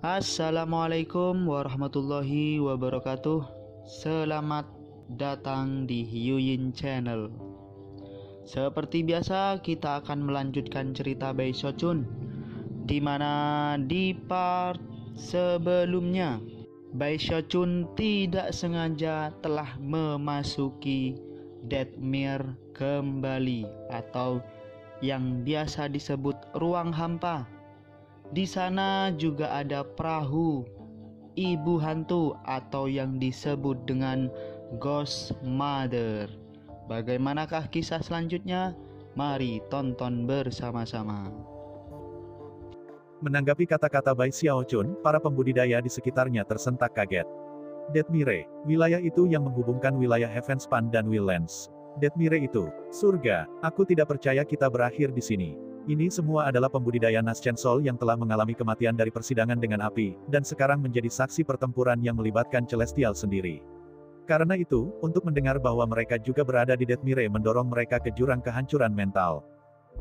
Assalamualaikum warahmatullahi wabarakatuh. Selamat datang di Hyuyin Channel. Seperti biasa, kita akan melanjutkan cerita Bae Shochun, di mana di part sebelumnya Bae Shochun tidak sengaja telah memasuki Deathmere kembali, atau yang biasa disebut ruang hampa. Di sana juga ada perahu ibu hantu atau yang disebut dengan Ghost Mother. Bagaimanakah kisah selanjutnya? Mari tonton bersama-sama. Menanggapi kata-kata Bai Xiaochun, para pembudidaya di sekitarnya tersentak kaget. Deathmere, wilayah itu yang menghubungkan wilayah Heavenspan dan Willlands. Deathmere itu, surga. Aku tidak percaya kita berakhir di sini. Ini semua adalah pembudidaya Naschen Soul yang telah mengalami kematian dari persidangan dengan api, dan sekarang menjadi saksi pertempuran yang melibatkan Celestial sendiri. Karena itu, untuk mendengar bahwa mereka juga berada di Deathmere mendorong mereka ke jurang kehancuran mental.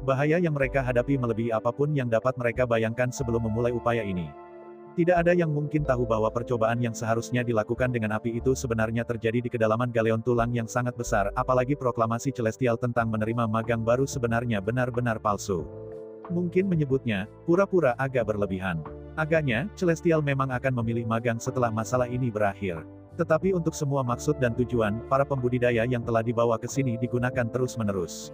Bahaya yang mereka hadapi melebihi apapun yang dapat mereka bayangkan sebelum memulai upaya ini. Tidak ada yang mungkin tahu bahwa percobaan yang seharusnya dilakukan dengan api itu sebenarnya terjadi di kedalaman galeon tulang yang sangat besar, apalagi proklamasi Celestial tentang menerima magang baru sebenarnya benar-benar palsu. Mungkin menyebutnya, pura-pura agak berlebihan. Agaknya, Celestial memang akan memilih magang setelah masalah ini berakhir. Tetapi untuk semua maksud dan tujuan, para pembudidaya yang telah dibawa ke sini digunakan terus-menerus.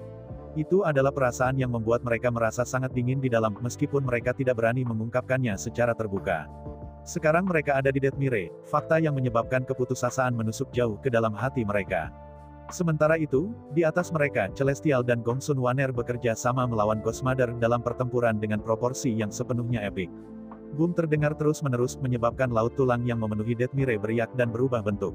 Itu adalah perasaan yang membuat mereka merasa sangat dingin di dalam, meskipun mereka tidak berani mengungkapkannya secara terbuka. Sekarang mereka ada di Deathmere, fakta yang menyebabkan keputusasaan menusuk jauh ke dalam hati mereka. Sementara itu, di atas mereka, Celestial dan Gongsun Wanner bekerja sama melawan Ghost Mother dalam pertempuran dengan proporsi yang sepenuhnya epik. Boom terdengar terus-menerus menyebabkan laut tulang yang memenuhi Deathmere beriak dan berubah bentuk.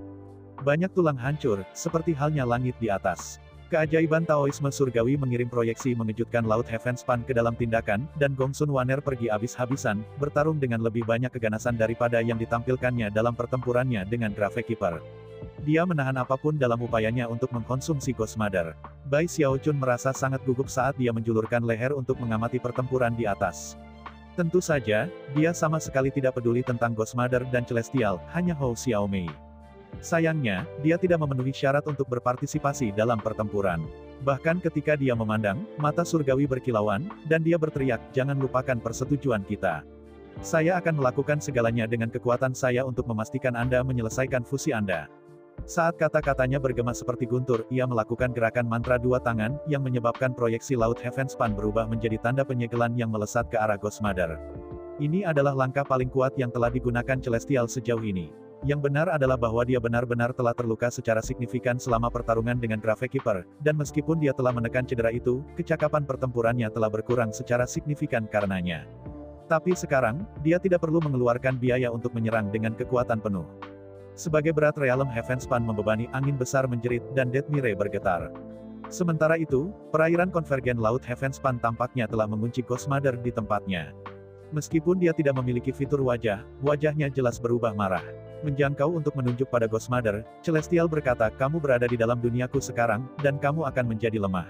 Banyak tulang hancur, seperti halnya langit di atas. Keajaiban Taoisme surgawi mengirim proyeksi mengejutkan Laut Heavenspan ke dalam tindakan, dan Gongsun Wanner pergi habis-habisan, bertarung dengan lebih banyak keganasan daripada yang ditampilkannya dalam pertempurannya dengan Gravekeeper. Dia menahan apapun dalam upayanya untuk mengkonsumsi Ghost Mother. Bai Xiaochun merasa sangat gugup saat dia menjulurkan leher untuk mengamati pertempuran di atas. Tentu saja, dia sama sekali tidak peduli tentang Ghost Mother dan Celestial, hanya Hou Xiaomei. Sayangnya, dia tidak memenuhi syarat untuk berpartisipasi dalam pertempuran. Bahkan ketika dia memandang, mata surgawi berkilauan, dan dia berteriak, "Jangan lupakan persetujuan kita. Saya akan melakukan segalanya dengan kekuatan saya untuk memastikan Anda menyelesaikan fusi Anda." Saat kata-katanya bergema seperti guntur, ia melakukan gerakan mantra dua tangan, yang menyebabkan proyeksi Laut Heavenspan berubah menjadi tanda penyegelan yang melesat ke arah Ghost Mother. Ini adalah langkah paling kuat yang telah digunakan Celestial sejauh ini. Yang benar adalah bahwa dia benar-benar telah terluka secara signifikan selama pertarungan dengan Gravekeeper, dan meskipun dia telah menekan cedera itu, kecakapan pertempurannya telah berkurang secara signifikan karenanya. Tapi sekarang, dia tidak perlu mengeluarkan biaya untuk menyerang dengan kekuatan penuh. Sebagai berat realm Heavenspan membebani, angin besar menjerit, dan Deathmere bergetar. Sementara itu, perairan konvergen Laut Heavenspan tampaknya telah mengunci Ghost Mother di tempatnya. Meskipun dia tidak memiliki fitur wajah, wajahnya jelas berubah marah. Menjangkau untuk menunjuk pada Ghost Mother, Celestial berkata, "Kamu berada di dalam duniaku sekarang, dan kamu akan menjadi lemah."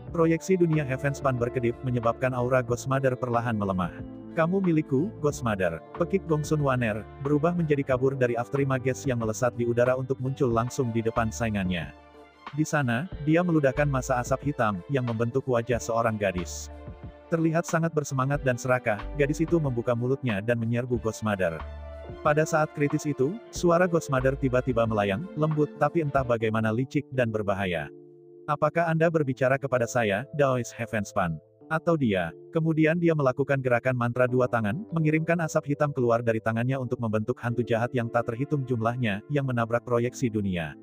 Proyeksi dunia Heavenspan berkedip, menyebabkan aura Ghost Mother perlahan melemah. "Kamu milikku, Ghost Mother." Pekik Gongsun Wanner, berubah menjadi kabur dari Afterimages yang melesat di udara untuk muncul langsung di depan saingannya. Di sana, dia meludahkan massa asap hitam, yang membentuk wajah seorang gadis. Terlihat sangat bersemangat dan serakah, gadis itu membuka mulutnya dan menyerbu Ghost Mother. Pada saat kritis itu, suara Ghost Mother tiba-tiba melayang, lembut tapi entah bagaimana licik dan berbahaya. "Apakah Anda berbicara kepada saya, Daoist Heavenspan? Atau dia?" Kemudian dia melakukan gerakan mantra dua tangan, mengirimkan asap hitam keluar dari tangannya untuk membentuk hantu jahat yang tak terhitung jumlahnya, yang menabrak proyeksi dunia.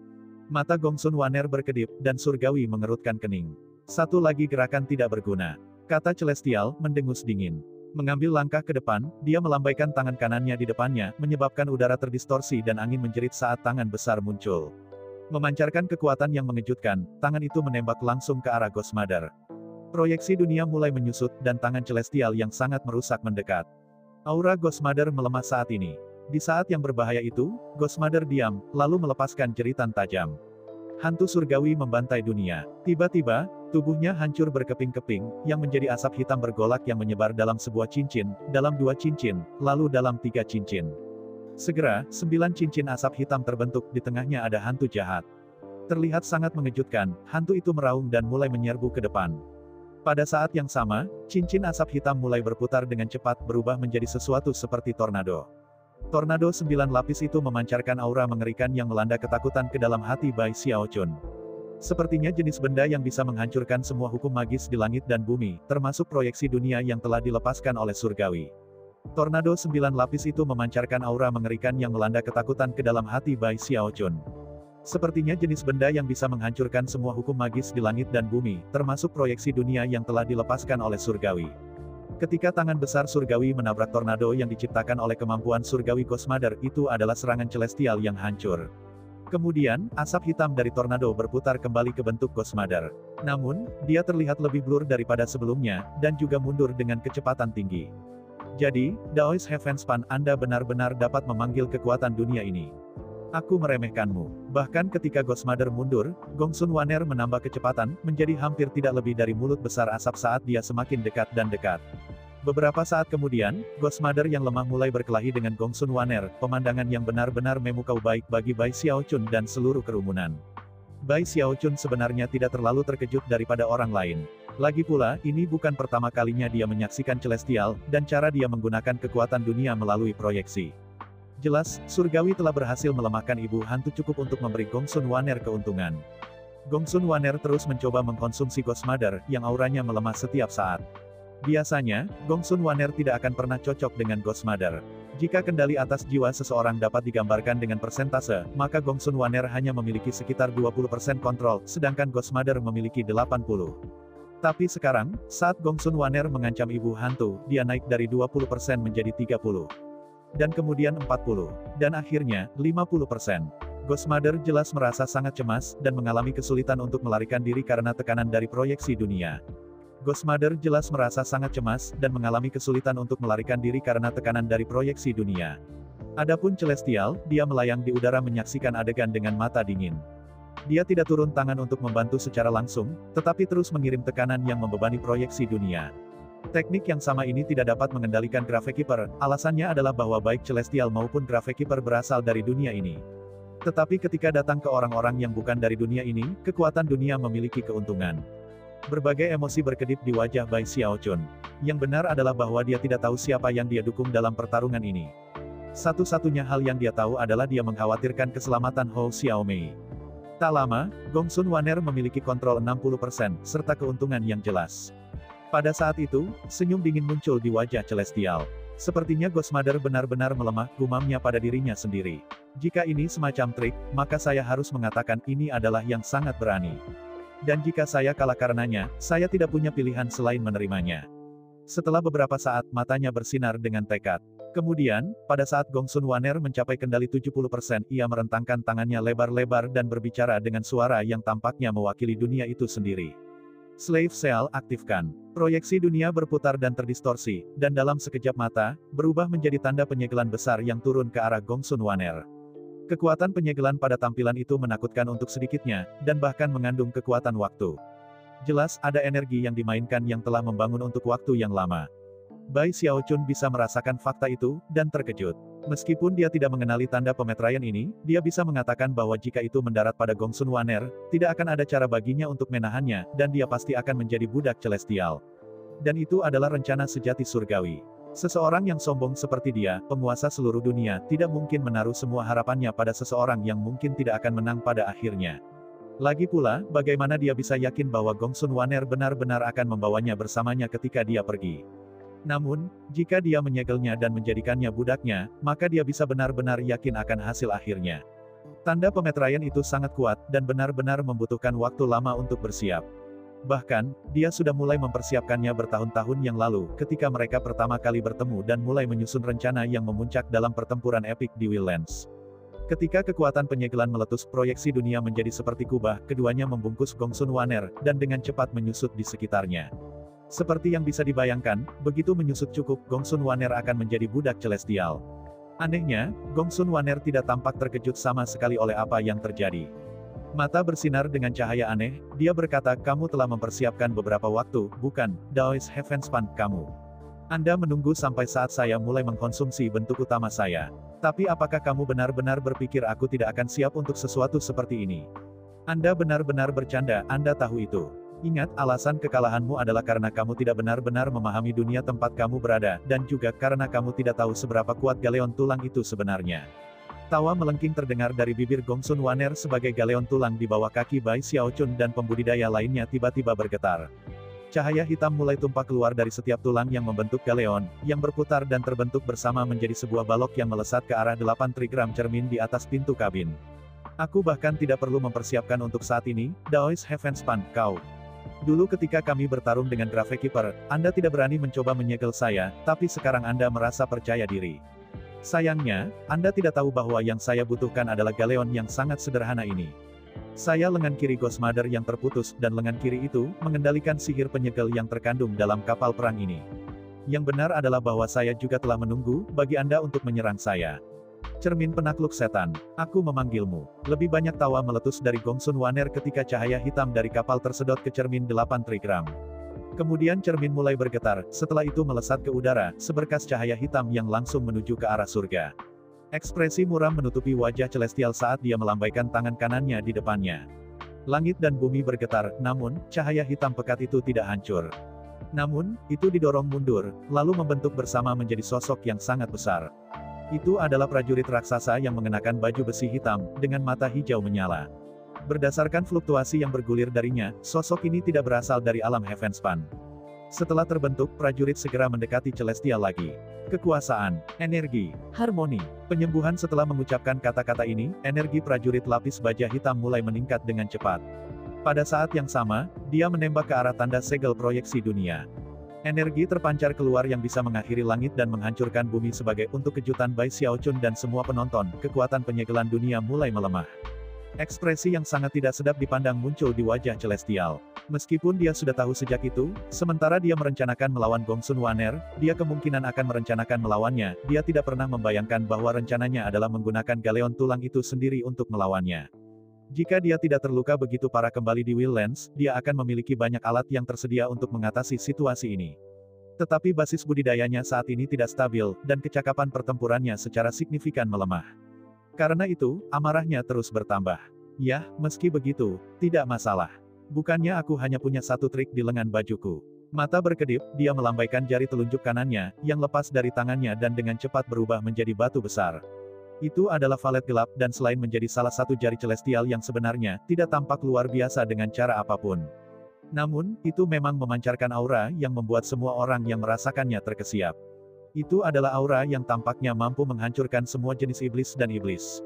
Mata Gongsun Wanner berkedip, dan surgawi mengerutkan kening. "Satu lagi gerakan tidak berguna," kata Celestial, mendengus dingin. Mengambil langkah ke depan, dia melambaikan tangan kanannya di depannya, menyebabkan udara terdistorsi dan angin menjerit saat tangan besar muncul. Memancarkan kekuatan yang mengejutkan, tangan itu menembak langsung ke arah Ghost Mother. Proyeksi dunia mulai menyusut, dan tangan Celestial yang sangat merusak mendekat. Aura Ghost Mother melemah saat ini. Di saat yang berbahaya itu, Ghost Mother diam, lalu melepaskan jeritan tajam. Hantu surgawi membantai dunia. Tiba-tiba, Tubuhnya hancur berkeping-keping, yang menjadi asap hitam bergolak yang menyebar dalam sebuah cincin, dalam 2 cincin, lalu dalam 3 cincin. Segera, 9 cincin asap hitam terbentuk, di tengahnya ada hantu jahat. Terlihat sangat mengejutkan, hantu itu meraung dan mulai menyerbu ke depan. Pada saat yang sama, cincin asap hitam mulai berputar dengan cepat berubah menjadi sesuatu seperti tornado. Tornado 9 lapis itu memancarkan aura mengerikan yang melanda ketakutan ke dalam hati Bai Xiaochun. Sepertinya jenis benda yang bisa menghancurkan semua hukum magis di langit dan bumi, termasuk proyeksi dunia yang telah dilepaskan oleh surgawi. Tornado 9 lapis itu memancarkan aura mengerikan yang melanda ketakutan ke dalam hati Bai Xiaochun. Sepertinya jenis benda yang bisa menghancurkan semua hukum magis di langit dan bumi, termasuk proyeksi dunia yang telah dilepaskan oleh surgawi. Ketika tangan besar surgawi menabrak tornado yang diciptakan oleh kemampuan surgawi Ghost Mother, itu adalah serangan celestial yang hancur. Kemudian, asap hitam dari tornado berputar kembali ke bentuk Ghost Mother. Namun, dia terlihat lebih blur daripada sebelumnya, dan juga mundur dengan kecepatan tinggi. Jadi, Daoist Heavenspan, Anda benar-benar dapat memanggil kekuatan dunia ini. Aku meremehkanmu. Bahkan ketika Ghost Mother mundur, Gongsun Wanner menambah kecepatan, menjadi hampir tidak lebih dari mulut besar asap saat dia semakin dekat dan dekat. Beberapa saat kemudian, Ghost Mother yang lemah mulai berkelahi dengan Gongsun Wanner, pemandangan yang benar-benar memukau baik bagi Bai Xiaochun dan seluruh kerumunan. Bai Xiaochun sebenarnya tidak terlalu terkejut daripada orang lain. Lagi pula, ini bukan pertama kalinya dia menyaksikan Celestial, dan cara dia menggunakan kekuatan dunia melalui proyeksi. Jelas, surgawi telah berhasil melemahkan ibu hantu cukup untuk memberi Gongsun Wanner keuntungan. Gongsun Wanner terus mencoba mengkonsumsi Ghost Mother, yang auranya melemah setiap saat. Biasanya, Gongsun Wanner tidak akan pernah cocok dengan Ghost Mother. Jika kendali atas jiwa seseorang dapat digambarkan dengan persentase, maka Gongsun Wanner hanya memiliki sekitar 20% kontrol, sedangkan Ghost Mother memiliki 80%. Tapi sekarang, saat Gongsun Wanner mengancam ibu hantu, dia naik dari 20% menjadi 30%. Dan kemudian 40%. Dan akhirnya, 50%. Ghost Mother jelas merasa sangat cemas, dan mengalami kesulitan untuk melarikan diri karena tekanan dari proyeksi dunia. Ghost Mother jelas merasa sangat cemas, dan mengalami kesulitan untuk melarikan diri karena tekanan dari proyeksi dunia. Adapun Celestial, dia melayang di udara menyaksikan adegan dengan mata dingin. Dia tidak turun tangan untuk membantu secara langsung, tetapi terus mengirim tekanan yang membebani proyeksi dunia. Teknik yang sama ini tidak dapat mengendalikan Gravekeeper, alasannya adalah bahwa baik Celestial maupun Gravekeeper berasal dari dunia ini. Tetapi ketika datang ke orang-orang yang bukan dari dunia ini, kekuatan dunia memiliki keuntungan. Berbagai emosi berkedip di wajah Bai Xiaochun. Yang benar adalah bahwa dia tidak tahu siapa yang dia dukung dalam pertarungan ini. Satu-satunya hal yang dia tahu adalah dia mengkhawatirkan keselamatan Hou Xiaomei. Tak lama, Gongsun Wanner memiliki kontrol 60%, serta keuntungan yang jelas. Pada saat itu, senyum dingin muncul di wajah Celestial. Sepertinya Ghost Mother benar-benar melemah, gumamnya pada dirinya sendiri. Jika ini semacam trik, maka saya harus mengatakan ini adalah yang sangat berani. Dan jika saya kalah karenanya, saya tidak punya pilihan selain menerimanya. Setelah beberapa saat, matanya bersinar dengan tekad. Kemudian, pada saat Gongsun Wanner mencapai kendali 70%, ia merentangkan tangannya lebar-lebar dan berbicara dengan suara yang tampaknya mewakili dunia itu sendiri. Slave Cell aktifkan. Proyeksi dunia berputar dan terdistorsi, dan dalam sekejap mata, berubah menjadi tanda penyegelan besar yang turun ke arah Gongsun Wanner. Kekuatan penyegelan pada tampilan itu menakutkan untuk sedikitnya, dan bahkan mengandung kekuatan waktu. Jelas, ada energi yang dimainkan yang telah membangun untuk waktu yang lama. Bai Xiaochun bisa merasakan fakta itu, dan terkejut. Meskipun dia tidak mengenali tanda pemetraian ini, dia bisa mengatakan bahwa jika itu mendarat pada Gongsun Wanner, tidak akan ada cara baginya untuk menahannya, dan dia pasti akan menjadi budak Celestial. Dan itu adalah rencana sejati surgawi. Seseorang yang sombong seperti dia, penguasa seluruh dunia, tidak mungkin menaruh semua harapannya pada seseorang yang mungkin tidak akan menang pada akhirnya. Lagi pula, bagaimana dia bisa yakin bahwa Gongsun Wanner benar-benar akan membawanya bersamanya ketika dia pergi? Namun, jika dia menyegelnya dan menjadikannya budaknya, maka dia bisa benar-benar yakin akan hasil akhirnya. Tanda pemetraian itu sangat kuat, dan benar-benar membutuhkan waktu lama untuk bersiap. Bahkan, dia sudah mulai mempersiapkannya bertahun-tahun yang lalu, ketika mereka pertama kali bertemu dan mulai menyusun rencana yang memuncak dalam pertempuran epik di Wildlands. Ketika kekuatan penyegelan meletus, proyeksi dunia menjadi seperti kubah, keduanya membungkus Gongsun Wanner, dan dengan cepat menyusut di sekitarnya. Seperti yang bisa dibayangkan, begitu menyusut cukup, Gongsun Wanner akan menjadi budak Celestial. Anehnya, Gongsun Wanner tidak tampak terkejut sama sekali oleh apa yang terjadi. Mata bersinar dengan cahaya aneh, dia berkata, kamu telah mempersiapkan beberapa waktu, bukan, Daois Heavenspan, kamu. Anda menunggu sampai saat saya mulai mengkonsumsi bentuk utama saya. Tapi apakah kamu benar-benar berpikir aku tidak akan siap untuk sesuatu seperti ini? Anda benar-benar bercanda, Anda tahu itu. Ingat, alasan kekalahanmu adalah karena kamu tidak benar-benar memahami dunia tempat kamu berada, dan juga karena kamu tidak tahu seberapa kuat galeon tulang itu sebenarnya. Tawa melengking terdengar dari bibir Gongsun Waner sebagai galeon tulang di bawah kaki Bai Xiaochun dan pembudidaya lainnya tiba-tiba bergetar. Cahaya hitam mulai tumpah keluar dari setiap tulang yang membentuk galeon, yang berputar dan terbentuk bersama menjadi sebuah balok yang melesat ke arah 8 trigram cermin di atas pintu kabin. Aku bahkan tidak perlu mempersiapkan untuk saat ini, Daois Heavenspan, kau. Dulu ketika kami bertarung dengan Gravekeeper, Anda tidak berani mencoba menyegel saya, tapi sekarang Anda merasa percaya diri. Sayangnya, Anda tidak tahu bahwa yang saya butuhkan adalah galeon yang sangat sederhana ini. Saya lengan kiri Ghost Mother yang terputus, dan lengan kiri itu, mengendalikan sihir penyegel yang terkandung dalam kapal perang ini. Yang benar adalah bahwa saya juga telah menunggu, bagi Anda untuk menyerang saya. Cermin penakluk setan, aku memanggilmu. Lebih banyak tawa meletus dari Gongsun Waner ketika cahaya hitam dari kapal tersedot ke cermin 8 trigram. Kemudian cermin mulai bergetar, setelah itu melesat ke udara, seberkas cahaya hitam yang langsung menuju ke arah surga. Ekspresi muram menutupi wajah Celestial saat dia melambaikan tangan kanannya di depannya. Langit dan bumi bergetar, namun, cahaya hitam pekat itu tidak hancur. Namun, itu didorong mundur, lalu membentuk bersama menjadi sosok yang sangat besar. Itu adalah prajurit raksasa yang mengenakan baju besi hitam, dengan mata hijau menyala. Berdasarkan fluktuasi yang bergulir darinya, sosok ini tidak berasal dari alam Heavenspan. Setelah terbentuk, prajurit segera mendekati Celestial lagi. Kekuasaan, energi, harmoni, penyembuhan. Setelah mengucapkan kata-kata ini, energi prajurit lapis baja hitam mulai meningkat dengan cepat. Pada saat yang sama, dia menembak ke arah tanda segel proyeksi dunia. Energi terpancar keluar yang bisa mengakhiri langit dan menghancurkan bumi sebagai untuk kejutan Bai Xiaochun dan semua penonton, kekuatan penyegelan dunia mulai melemah. Ekspresi yang sangat tidak sedap dipandang muncul di wajah Celestial. Meskipun dia sudah tahu sejak itu, sementara dia merencanakan melawan Gongsun Waner, dia kemungkinan akan merencanakan melawannya, dia tidak pernah membayangkan bahwa rencananya adalah menggunakan galeon tulang itu sendiri untuk melawannya. Jika dia tidak terluka begitu parah kembali di Wildlands, dia akan memiliki banyak alat yang tersedia untuk mengatasi situasi ini. Tetapi basis budidayanya saat ini tidak stabil, dan kecakapan pertempurannya secara signifikan melemah. Karena itu, amarahnya terus bertambah. Yah, meski begitu, tidak masalah. Bukannya aku hanya punya satu trik di lengan bajuku. Mata berkedip, dia melambaikan jari telunjuk kanannya, yang lepas dari tangannya dan dengan cepat berubah menjadi batu besar. Itu adalah valet gelap, dan selain menjadi salah satu jari Celestial yang sebenarnya, tidak tampak luar biasa dengan cara apapun. Namun, itu memang memancarkan aura yang membuat semua orang yang merasakannya terkesiap. Itu adalah aura yang tampaknya mampu menghancurkan semua jenis iblis dan iblis.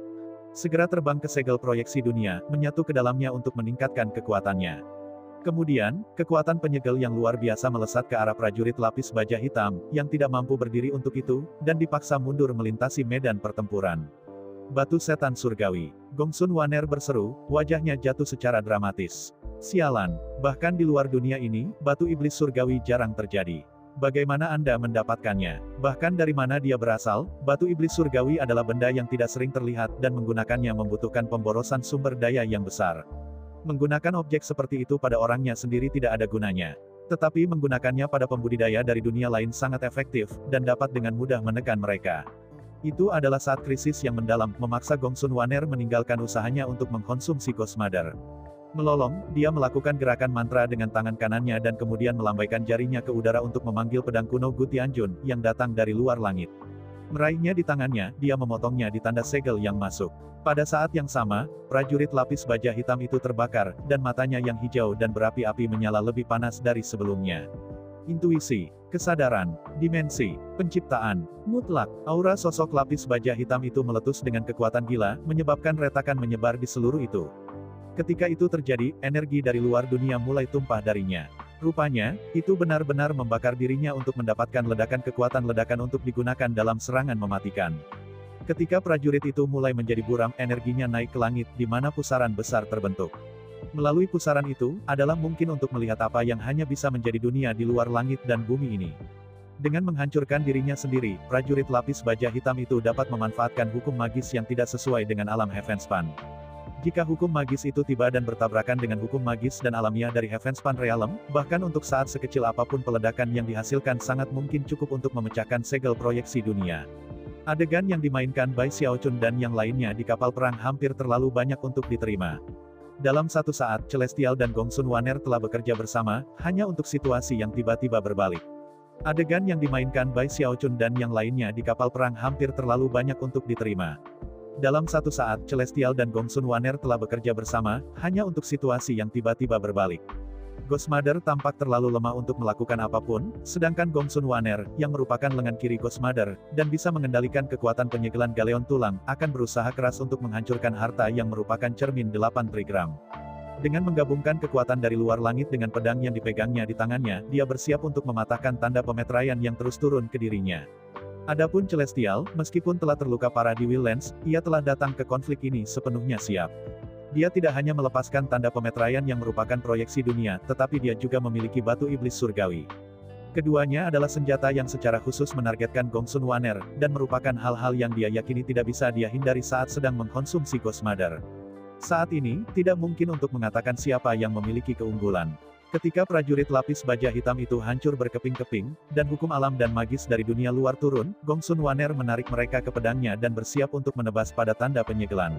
Segera terbang ke segel proyeksi dunia, menyatu ke dalamnya untuk meningkatkan kekuatannya. Kemudian, kekuatan penyegel yang luar biasa melesat ke arah prajurit lapis baja hitam, yang tidak mampu berdiri untuk itu, dan dipaksa mundur melintasi medan pertempuran. Batu setan surgawi. Gongsun Waner berseru, wajahnya jatuh secara dramatis. Sialan, bahkan di luar dunia ini, batu iblis surgawi jarang terjadi. Bagaimana Anda mendapatkannya? Bahkan dari mana dia berasal, batu iblis surgawi adalah benda yang tidak sering terlihat, dan menggunakannya membutuhkan pemborosan sumber daya yang besar. Menggunakan objek seperti itu pada orangnya sendiri tidak ada gunanya. Tetapi menggunakannya pada pembudidaya dari dunia lain sangat efektif, dan dapat dengan mudah menekan mereka. Itu adalah saat krisis yang mendalam, memaksa Gongsun Waner meninggalkan usahanya untuk mengkonsumsi Ghost Mother. Melolong, dia melakukan gerakan mantra dengan tangan kanannya dan kemudian melambaikan jarinya ke udara untuk memanggil pedang kuno Gu Tianjun, yang datang dari luar langit. Meraihnya di tangannya, dia memotongnya di tanda segel yang masuk. Pada saat yang sama, prajurit lapis baja hitam itu terbakar, dan matanya yang hijau dan berapi-api menyala lebih panas dari sebelumnya. Intuisi, kesadaran, dimensi, penciptaan, mutlak. Aura sosok lapis baja hitam itu meletus dengan kekuatan gila, menyebabkan retakan menyebar di seluruh itu. Ketika itu terjadi, energi dari luar dunia mulai tumpah darinya. Rupanya, itu benar-benar membakar dirinya untuk mendapatkan ledakan kekuatan ledakan untuk digunakan dalam serangan mematikan. Ketika prajurit itu mulai menjadi buram, energinya naik ke langit, di mana pusaran besar terbentuk. Melalui pusaran itu, adalah mungkin untuk melihat apa yang hanya bisa menjadi dunia di luar langit dan bumi ini. Dengan menghancurkan dirinya sendiri, prajurit lapis baja hitam itu dapat memanfaatkan hukum magis yang tidak sesuai dengan alam Heavenspan. Jika hukum magis itu tiba dan bertabrakan dengan hukum magis dan alamiah dari Heavenspan Realm, bahkan untuk saat sekecil apapun peledakan yang dihasilkan sangat mungkin cukup untuk memecahkan segel proyeksi dunia. Adegan yang dimainkan Bai Xiaochun dan yang lainnya di kapal perang hampir terlalu banyak untuk diterima. Dalam satu saat, Celestial dan Gongsun Wanner telah bekerja bersama, hanya untuk situasi yang tiba-tiba berbalik. Adegan yang dimainkan Bai Xiaochun dan yang lainnya di kapal perang hampir terlalu banyak untuk diterima. Dalam satu saat, Celestial dan Gongsun Wanner telah bekerja bersama, hanya untuk situasi yang tiba-tiba berbalik. Ghost Mother tampak terlalu lemah untuk melakukan apapun, sedangkan Gongsun Wanner, yang merupakan lengan kiri Ghost Mother, dan bisa mengendalikan kekuatan penyegelan Galeon Tulang, akan berusaha keras untuk menghancurkan harta yang merupakan cermin 8 trigram. Dengan menggabungkan kekuatan dari luar langit dengan pedang yang dipegangnya di tangannya, dia bersiap untuk mematahkan tanda pemeteraian yang terus turun ke dirinya. Adapun Celestial, meskipun telah terluka parah di Willens, ia telah datang ke konflik ini sepenuhnya siap. Dia tidak hanya melepaskan tanda pemeteraian yang merupakan proyeksi dunia, tetapi dia juga memiliki batu iblis surgawi. Keduanya adalah senjata yang secara khusus menargetkan Gongsun Wanner, dan merupakan hal-hal yang dia yakini tidak bisa dia hindari saat sedang mengkonsumsi Ghost Mother. Saat ini, tidak mungkin untuk mengatakan siapa yang memiliki keunggulan. Ketika prajurit lapis baja hitam itu hancur berkeping-keping, dan hukum alam dan magis dari dunia luar turun, Gongsun Wanner menarik mereka ke pedangnya dan bersiap untuk menebas pada tanda penyegelan.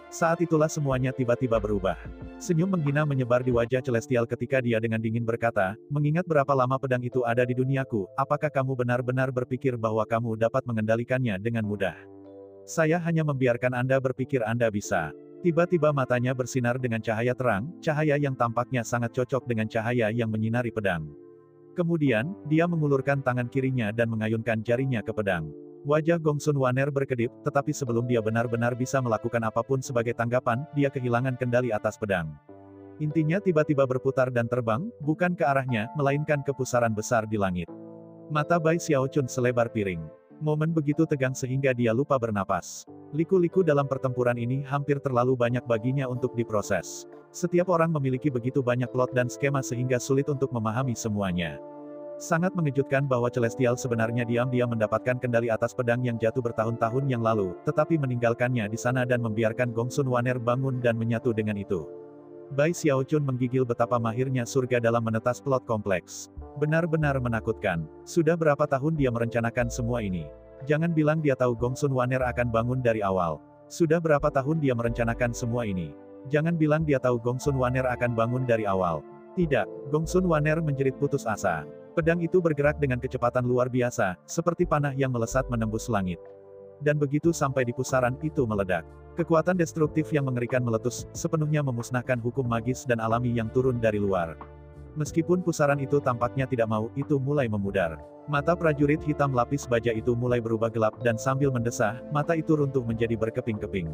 Saat itulah semuanya tiba-tiba berubah. Senyum menghina menyebar di wajah Celestial ketika dia dengan dingin berkata, mengingat berapa lama pedang itu ada di duniaku, apakah kamu benar-benar berpikir bahwa kamu dapat mengendalikannya dengan mudah? Saya hanya membiarkan Anda berpikir Anda bisa. Tiba-tiba matanya bersinar dengan cahaya terang, cahaya yang tampaknya sangat cocok dengan cahaya yang menyinari pedang. Kemudian, dia mengulurkan tangan kirinya dan mengayunkan jarinya ke pedang. Wajah Gongsun Wanner berkedip, tetapi sebelum dia benar-benar bisa melakukan apapun sebagai tanggapan, dia kehilangan kendali atas pedang. Intinya tiba-tiba berputar dan terbang, bukan ke arahnya, melainkan ke pusaran besar di langit. Mata Bai Xiaochun selebar piring. Momen begitu tegang sehingga dia lupa bernapas. Liku-liku dalam pertempuran ini hampir terlalu banyak baginya untuk diproses. Setiap orang memiliki begitu banyak plot dan skema sehingga sulit untuk memahami semuanya. Sangat mengejutkan bahwa Celestial sebenarnya diam-diam mendapatkan kendali atas pedang yang jatuh bertahun-tahun yang lalu, tetapi meninggalkannya di sana dan membiarkan Gongsun Wanner bangun dan menyatu dengan itu. Bai Xiaochun menggigil betapa mahirnya surga dalam menetas plot kompleks. Benar-benar menakutkan. Sudah berapa tahun dia merencanakan semua ini? Jangan bilang dia tahu Gongsun Wanner akan bangun dari awal. Sudah berapa tahun dia merencanakan semua ini? Jangan bilang dia tahu Gongsun Wanner akan bangun dari awal. Tidak, Gongsun Wanner menjerit putus asa. Pedang itu bergerak dengan kecepatan luar biasa, seperti panah yang melesat menembus langit. Dan begitu sampai di pusaran itu meledak. Kekuatan destruktif yang mengerikan meletus, sepenuhnya memusnahkan hukum magis dan alami yang turun dari luar. Meskipun pusaran itu tampaknya tidak mau, itu mulai memudar. Mata prajurit hitam lapis baja itu mulai berubah gelap dan sambil mendesah, mata itu runtuh menjadi berkeping-keping.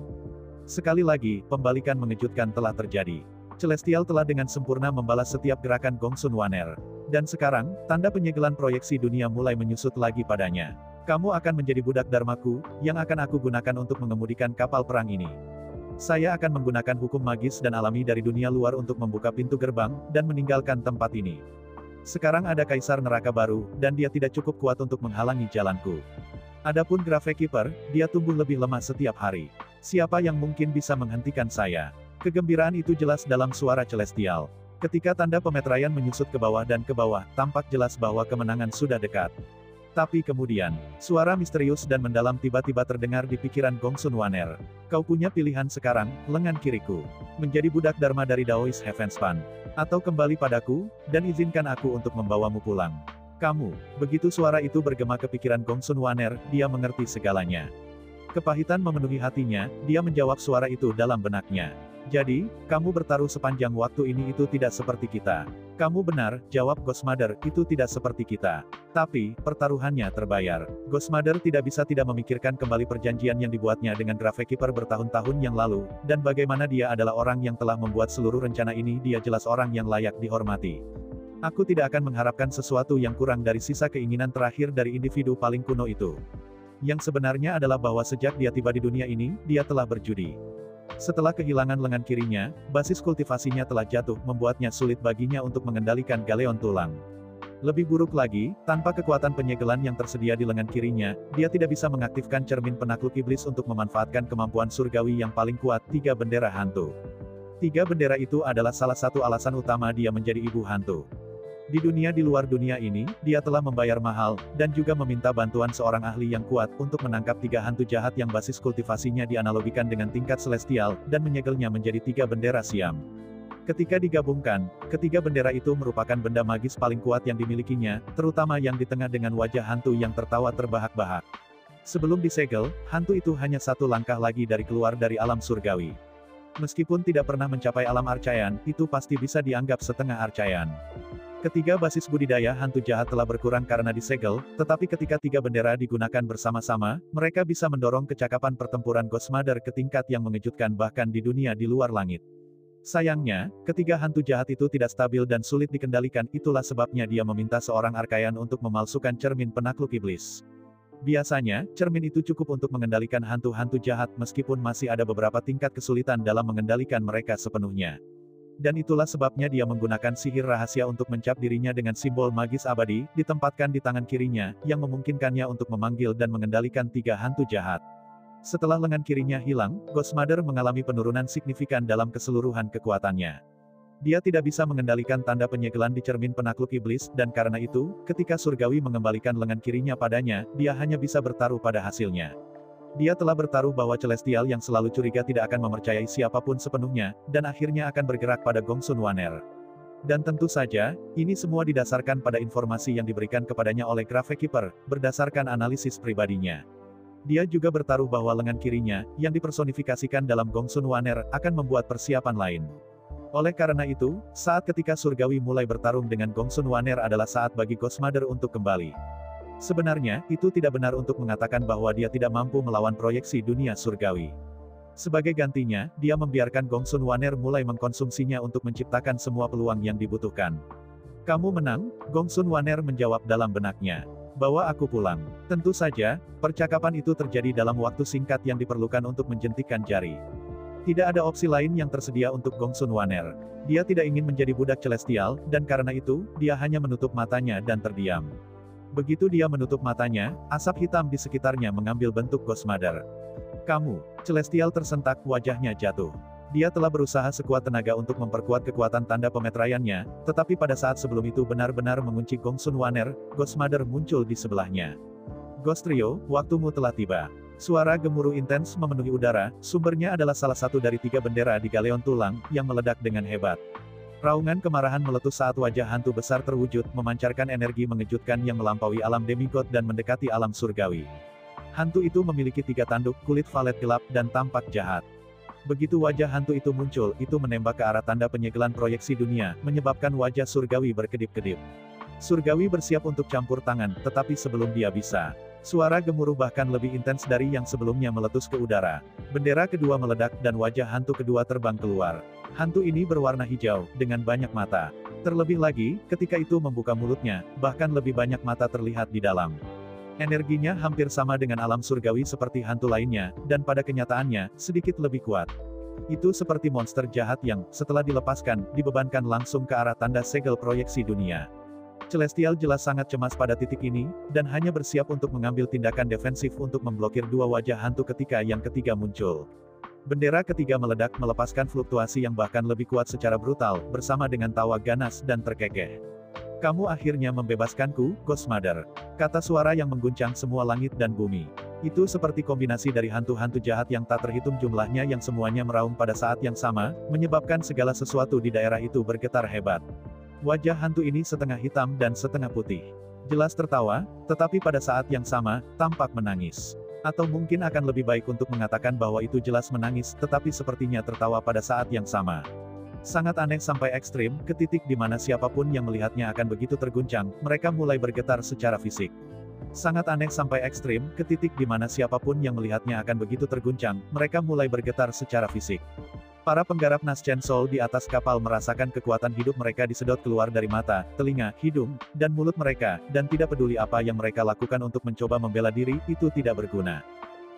Sekali lagi, pembalikan mengejutkan telah terjadi. Celestial telah dengan sempurna membalas setiap gerakan Gongsun Wanner. Dan sekarang, tanda penyegelan proyeksi dunia mulai menyusut lagi padanya. Kamu akan menjadi budak Dharmaku, yang akan aku gunakan untuk mengemudikan kapal perang ini. Saya akan menggunakan hukum magis dan alami dari dunia luar untuk membuka pintu gerbang, dan meninggalkan tempat ini. Sekarang ada kaisar neraka baru, dan dia tidak cukup kuat untuk menghalangi jalanku. Adapun Gravekeeper, dia tumbuh lebih lemah setiap hari. Siapa yang mungkin bisa menghentikan saya? Kegembiraan itu jelas dalam suara Celestial. Ketika tanda pemeteraian menyusut ke bawah dan ke bawah, tampak jelas bahwa kemenangan sudah dekat. Tapi kemudian, suara misterius dan mendalam tiba-tiba terdengar di pikiran Gongsun Wanner. Kau punya pilihan sekarang, lengan kiriku. Menjadi budak Dharma dari Daoist Heavenspan. Atau kembali padaku, dan izinkan aku untuk membawamu pulang. Kamu. Begitu suara itu bergema ke pikiran Gongsun Wanner, dia mengerti segalanya. Kepahitan memenuhi hatinya, dia menjawab suara itu dalam benaknya. Jadi, kamu bertaruh sepanjang waktu ini itu tidak seperti kita. Kamu benar, jawab Ghost Mother, itu tidak seperti kita. Tapi, pertaruhannya terbayar. Ghost Mother tidak bisa tidak memikirkan kembali perjanjian yang dibuatnya dengan Gravekeeper bertahun-tahun yang lalu, dan bagaimana dia adalah orang yang telah membuat seluruh rencana ini. Dia jelas orang yang layak dihormati. Aku tidak akan mengharapkan sesuatu yang kurang dari sisa keinginan terakhir dari individu paling kuno itu. Yang sebenarnya adalah bahwa sejak dia tiba di dunia ini, dia telah berjudi. Setelah kehilangan lengan kirinya, basis kultivasinya telah jatuh, membuatnya sulit baginya untuk mengendalikan Galeon Tulang. Lebih buruk lagi, tanpa kekuatan penyegelan yang tersedia di lengan kirinya, dia tidak bisa mengaktifkan cermin penakluk iblis untuk memanfaatkan kemampuan surgawi yang paling kuat, 3 bendera hantu. 3 bendera itu adalah salah satu alasan utama dia menjadi ibu hantu. Di dunia di luar dunia ini, dia telah membayar mahal, dan juga meminta bantuan seorang ahli yang kuat, untuk menangkap 3 hantu jahat yang basis kultivasinya dianalogikan dengan tingkat celestial, dan menyegelnya menjadi 3 bendera Siam. Ketika digabungkan, ketiga bendera itu merupakan benda magis paling kuat yang dimilikinya, terutama yang di tengah dengan wajah hantu yang tertawa terbahak-bahak. Sebelum disegel, hantu itu hanya satu langkah lagi dari keluar dari alam surgawi. Meskipun tidak pernah mencapai alam arcayan, itu pasti bisa dianggap setengah arcayan. Ketiga basis budidaya hantu jahat telah berkurang karena disegel, tetapi ketika 3 bendera digunakan bersama-sama, mereka bisa mendorong kecakapan pertempuran Ghost Mother ke tingkat yang mengejutkan bahkan di dunia di luar langit. Sayangnya, ketiga hantu jahat itu tidak stabil dan sulit dikendalikan, itulah sebabnya dia meminta seorang arkayan untuk memalsukan cermin penakluk iblis. Biasanya, cermin itu cukup untuk mengendalikan hantu-hantu jahat meskipun masih ada beberapa tingkat kesulitan dalam mengendalikan mereka sepenuhnya. Dan itulah sebabnya dia menggunakan sihir rahasia untuk mencap dirinya dengan simbol magis abadi, ditempatkan di tangan kirinya, yang memungkinkannya untuk memanggil dan mengendalikan 3 hantu jahat. Setelah lengan kirinya hilang, Ghost Mother mengalami penurunan signifikan dalam keseluruhan kekuatannya. Dia tidak bisa mengendalikan tanda penyegelan di cermin penakluk iblis, dan karena itu, ketika surgawi mengembalikan lengan kirinya padanya, dia hanya bisa bertaruh pada hasilnya. Dia telah bertaruh bahwa celestial yang selalu curiga tidak akan mempercayai siapapun sepenuhnya, dan akhirnya akan bergerak pada Gongsun Wanner. Dan tentu saja, ini semua didasarkan pada informasi yang diberikan kepadanya oleh Gravekeeper, berdasarkan analisis pribadinya. Dia juga bertaruh bahwa lengan kirinya, yang dipersonifikasikan dalam Gongsun Wanner, akan membuat persiapan lain. Oleh karena itu, saat ketika surgawi mulai bertarung dengan Gongsun Wanner adalah saat bagi Ghost Mother untuk kembali. Sebenarnya, itu tidak benar untuk mengatakan bahwa dia tidak mampu melawan proyeksi dunia surgawi. Sebagai gantinya, dia membiarkan Gongsun Wanner mulai mengkonsumsinya untuk menciptakan semua peluang yang dibutuhkan. Kamu menang, Gongsun Wanner menjawab dalam benaknya. Bawa aku pulang. Tentu saja, percakapan itu terjadi dalam waktu singkat yang diperlukan untuk menjentikkan jari. Tidak ada opsi lain yang tersedia untuk Gongsun Wanner. Dia tidak ingin menjadi budak celestial, dan karena itu, dia hanya menutup matanya dan terdiam. Begitu dia menutup matanya, asap hitam di sekitarnya mengambil bentuk Ghost Mother. Kamu, celestial tersentak, wajahnya jatuh. Dia telah berusaha sekuat tenaga untuk memperkuat kekuatan tanda pemeteraiannya, tetapi pada saat sebelum itu benar-benar mengunci Gongsun Wanner, Ghost Mother muncul di sebelahnya. Ghost Trio, waktumu telah tiba. Suara gemuruh intens memenuhi udara, sumbernya adalah salah satu dari 3 bendera di Galeon Tulang, yang meledak dengan hebat. Raungan kemarahan meletus saat wajah hantu besar terwujud, memancarkan energi mengejutkan yang melampaui alam demigod dan mendekati alam surgawi. Hantu itu memiliki 3 tanduk, kulit valet gelap, dan tampak jahat. Begitu wajah hantu itu muncul, itu menembak ke arah tanda penyegelan proyeksi dunia, menyebabkan wajah surgawi berkedip-kedip. Surgawi bersiap untuk campur tangan, tetapi sebelum dia bisa, suara gemuruh bahkan lebih intens dari yang sebelumnya meletus ke udara. Bendera kedua meledak dan wajah hantu kedua terbang keluar. Hantu ini berwarna hijau, dengan banyak mata. Terlebih lagi, ketika itu membuka mulutnya, bahkan lebih banyak mata terlihat di dalam. Energinya hampir sama dengan alam surgawi seperti hantu lainnya, dan pada kenyataannya, sedikit lebih kuat. Itu seperti monster jahat yang, setelah dilepaskan, dibebankan langsung ke arah tanda segel proyeksi dunia. Celestial jelas sangat cemas pada titik ini, dan hanya bersiap untuk mengambil tindakan defensif untuk memblokir 2 wajah hantu ketika yang ketiga muncul. Bendera ketiga meledak melepaskan fluktuasi yang bahkan lebih kuat secara brutal, bersama dengan tawa ganas dan terkekeh. Kamu akhirnya membebaskanku, Ghost Mother. Kata suara yang mengguncang semua langit dan bumi. Itu seperti kombinasi dari hantu-hantu jahat yang tak terhitung jumlahnya yang semuanya meraung pada saat yang sama, menyebabkan segala sesuatu di daerah itu bergetar hebat. Wajah hantu ini setengah hitam dan setengah putih. Jelas tertawa, tetapi pada saat yang sama, tampak menangis. Atau mungkin akan lebih baik untuk mengatakan bahwa itu jelas menangis, tetapi sepertinya tertawa pada saat yang sama. Sangat aneh sampai ekstrim, ke titik di mana siapapun yang melihatnya akan begitu terguncang, mereka mulai bergetar secara fisik. Sangat aneh sampai ekstrim, ke titik di mana siapapun yang melihatnya akan begitu terguncang, mereka mulai bergetar secara fisik. Para penggarap Naschen Soul di atas kapal merasakan kekuatan hidup mereka disedot keluar dari mata, telinga, hidung, dan mulut mereka, dan tidak peduli apa yang mereka lakukan untuk mencoba membela diri, itu tidak berguna.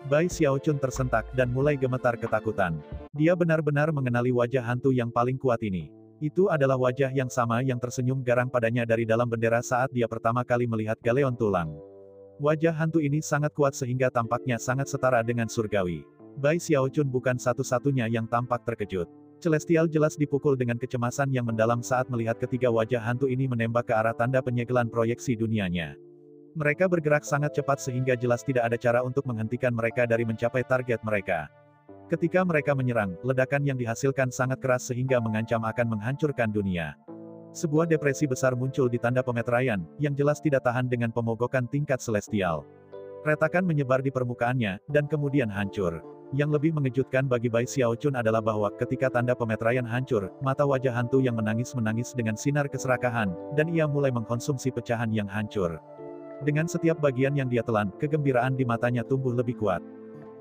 Bai Xiaochun tersentak dan mulai gemetar ketakutan. Dia benar-benar mengenali wajah hantu yang paling kuat ini. Itu adalah wajah yang sama yang tersenyum garang padanya dari dalam bendera saat dia pertama kali melihat galeon tulang. Wajah hantu ini sangat kuat sehingga tampaknya sangat setara dengan surgawi. Bai Xiaochun bukan satu-satunya yang tampak terkejut. Celestial jelas dipukul dengan kecemasan yang mendalam saat melihat ketiga wajah hantu ini menembak ke arah tanda penyegelan proyeksi dunianya. Mereka bergerak sangat cepat sehingga jelas tidak ada cara untuk menghentikan mereka dari mencapai target mereka. Ketika mereka menyerang, ledakan yang dihasilkan sangat keras sehingga mengancam akan menghancurkan dunia. Sebuah depresi besar muncul di tanda pemeteraian, yang jelas tidak tahan dengan pemogokan tingkat celestial. Retakan menyebar di permukaannya, dan kemudian hancur. Yang lebih mengejutkan bagi Bai Xiaochun adalah bahwa ketika tanda pemeteraian hancur, mata wajah hantu yang menangis-menangis dengan sinar keserakahan, dan ia mulai mengkonsumsi pecahan yang hancur. Dengan setiap bagian yang dia telan, kegembiraan di matanya tumbuh lebih kuat.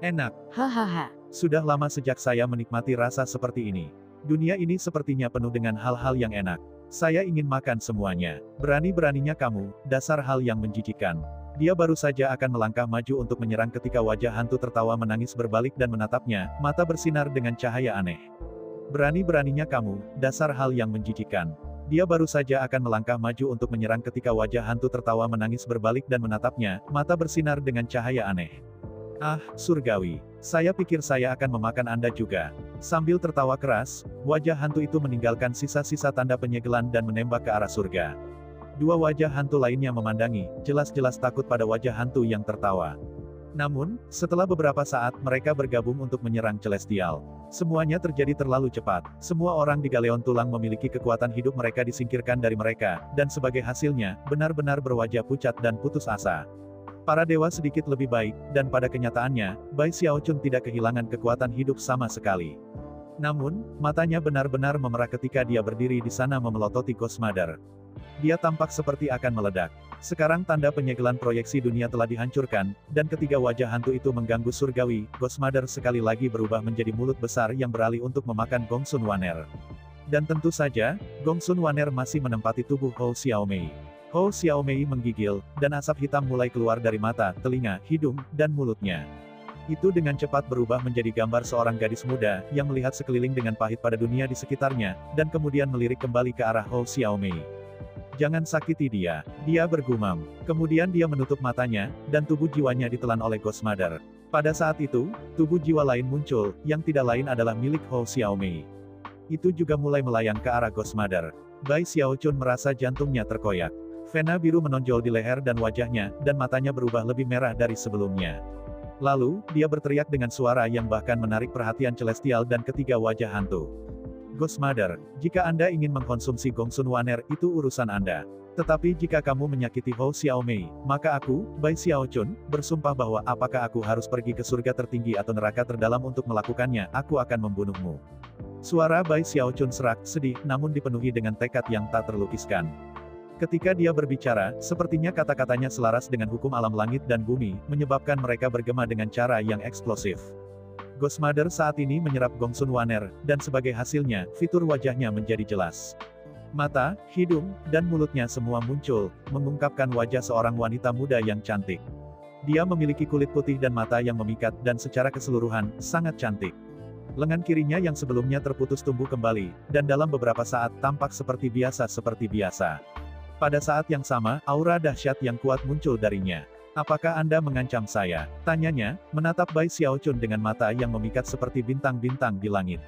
Enak. Hahaha. Sudah lama sejak saya menikmati rasa seperti ini. Dunia ini sepertinya penuh dengan hal-hal yang enak. Saya ingin makan semuanya. Berani-beraninya kamu, dasar hal yang menjijikan. Dia baru saja akan melangkah maju untuk menyerang ketika wajah hantu tertawa menangis berbalik dan menatapnya, mata bersinar dengan cahaya aneh. Berani-beraninya kamu, dasar hal yang menjijikan. Dia baru saja akan melangkah maju untuk menyerang ketika wajah hantu tertawa menangis berbalik dan menatapnya, mata bersinar dengan cahaya aneh. Ah, surgawi. Saya pikir saya akan memakan Anda juga. Sambil tertawa keras, wajah hantu itu meninggalkan sisa-sisa tanda penyegelan dan menembak ke arah surga. Dua wajah hantu lainnya memandangi, jelas-jelas takut pada wajah hantu yang tertawa. Namun, setelah beberapa saat, mereka bergabung untuk menyerang Celestial. Semuanya terjadi terlalu cepat. Semua orang di galeon tulang memiliki kekuatan hidup mereka disingkirkan dari mereka, dan sebagai hasilnya, benar-benar berwajah pucat dan putus asa. Para dewa sedikit lebih baik, dan pada kenyataannya, Bai Xiaochun tidak kehilangan kekuatan hidup sama sekali. Namun, matanya benar-benar memerah ketika dia berdiri di sana memelototi Ghost Mother. Dia tampak seperti akan meledak. Sekarang tanda penyegelan proyeksi dunia telah dihancurkan, dan ketiga wajah hantu itu mengganggu surgawi. Ghost Mother sekali lagi berubah menjadi mulut besar yang beralih untuk memakan Gongsun Wanner. Dan tentu saja, Gongsun Wanner masih menempati tubuh Hou Xiaomei. Hou Xiaomei menggigil, dan asap hitam mulai keluar dari mata, telinga, hidung, dan mulutnya. Itu dengan cepat berubah menjadi gambar seorang gadis muda, yang melihat sekeliling dengan pahit pada dunia di sekitarnya, dan kemudian melirik kembali ke arah Hou Xiaomei. Jangan sakiti dia, dia bergumam. Kemudian dia menutup matanya, dan tubuh jiwanya ditelan oleh Ghost Mother. Pada saat itu, tubuh jiwa lain muncul, yang tidak lain adalah milik Hou Xiaomei. Itu juga mulai melayang ke arah Ghost Mother. Bai Xiaochun merasa jantungnya terkoyak. Vena biru menonjol di leher dan wajahnya, dan matanya berubah lebih merah dari sebelumnya. Lalu, dia berteriak dengan suara yang bahkan menarik perhatian Celestial dan ketiga wajah hantu. Ghost Mother, jika Anda ingin mengkonsumsi Gongsun Wanner, itu urusan Anda. Tetapi jika kamu menyakiti Hou Xiaomei, maka aku, Bai Xiaochun, bersumpah bahwa apakah aku harus pergi ke surga tertinggi atau neraka terdalam untuk melakukannya, aku akan membunuhmu. Suara Bai Xiaochun serak, sedih, namun dipenuhi dengan tekad yang tak terlukiskan. Ketika dia berbicara, sepertinya kata-katanya selaras dengan hukum alam langit dan bumi, menyebabkan mereka bergema dengan cara yang eksplosif. Ghost Mother saat ini menyerap Gongsun Wanner, dan sebagai hasilnya, fitur wajahnya menjadi jelas. Mata, hidung, dan mulutnya semua muncul, mengungkapkan wajah seorang wanita muda yang cantik. Dia memiliki kulit putih dan mata yang memikat, dan secara keseluruhan, sangat cantik. Lengan kirinya yang sebelumnya terputus tumbuh kembali, dan dalam beberapa saat tampak seperti biasa. Pada saat yang sama, aura dahsyat yang kuat muncul darinya. Apakah Anda mengancam saya? Tanyanya, menatap Bai Xiaochun dengan mata yang memikat seperti bintang-bintang di langit.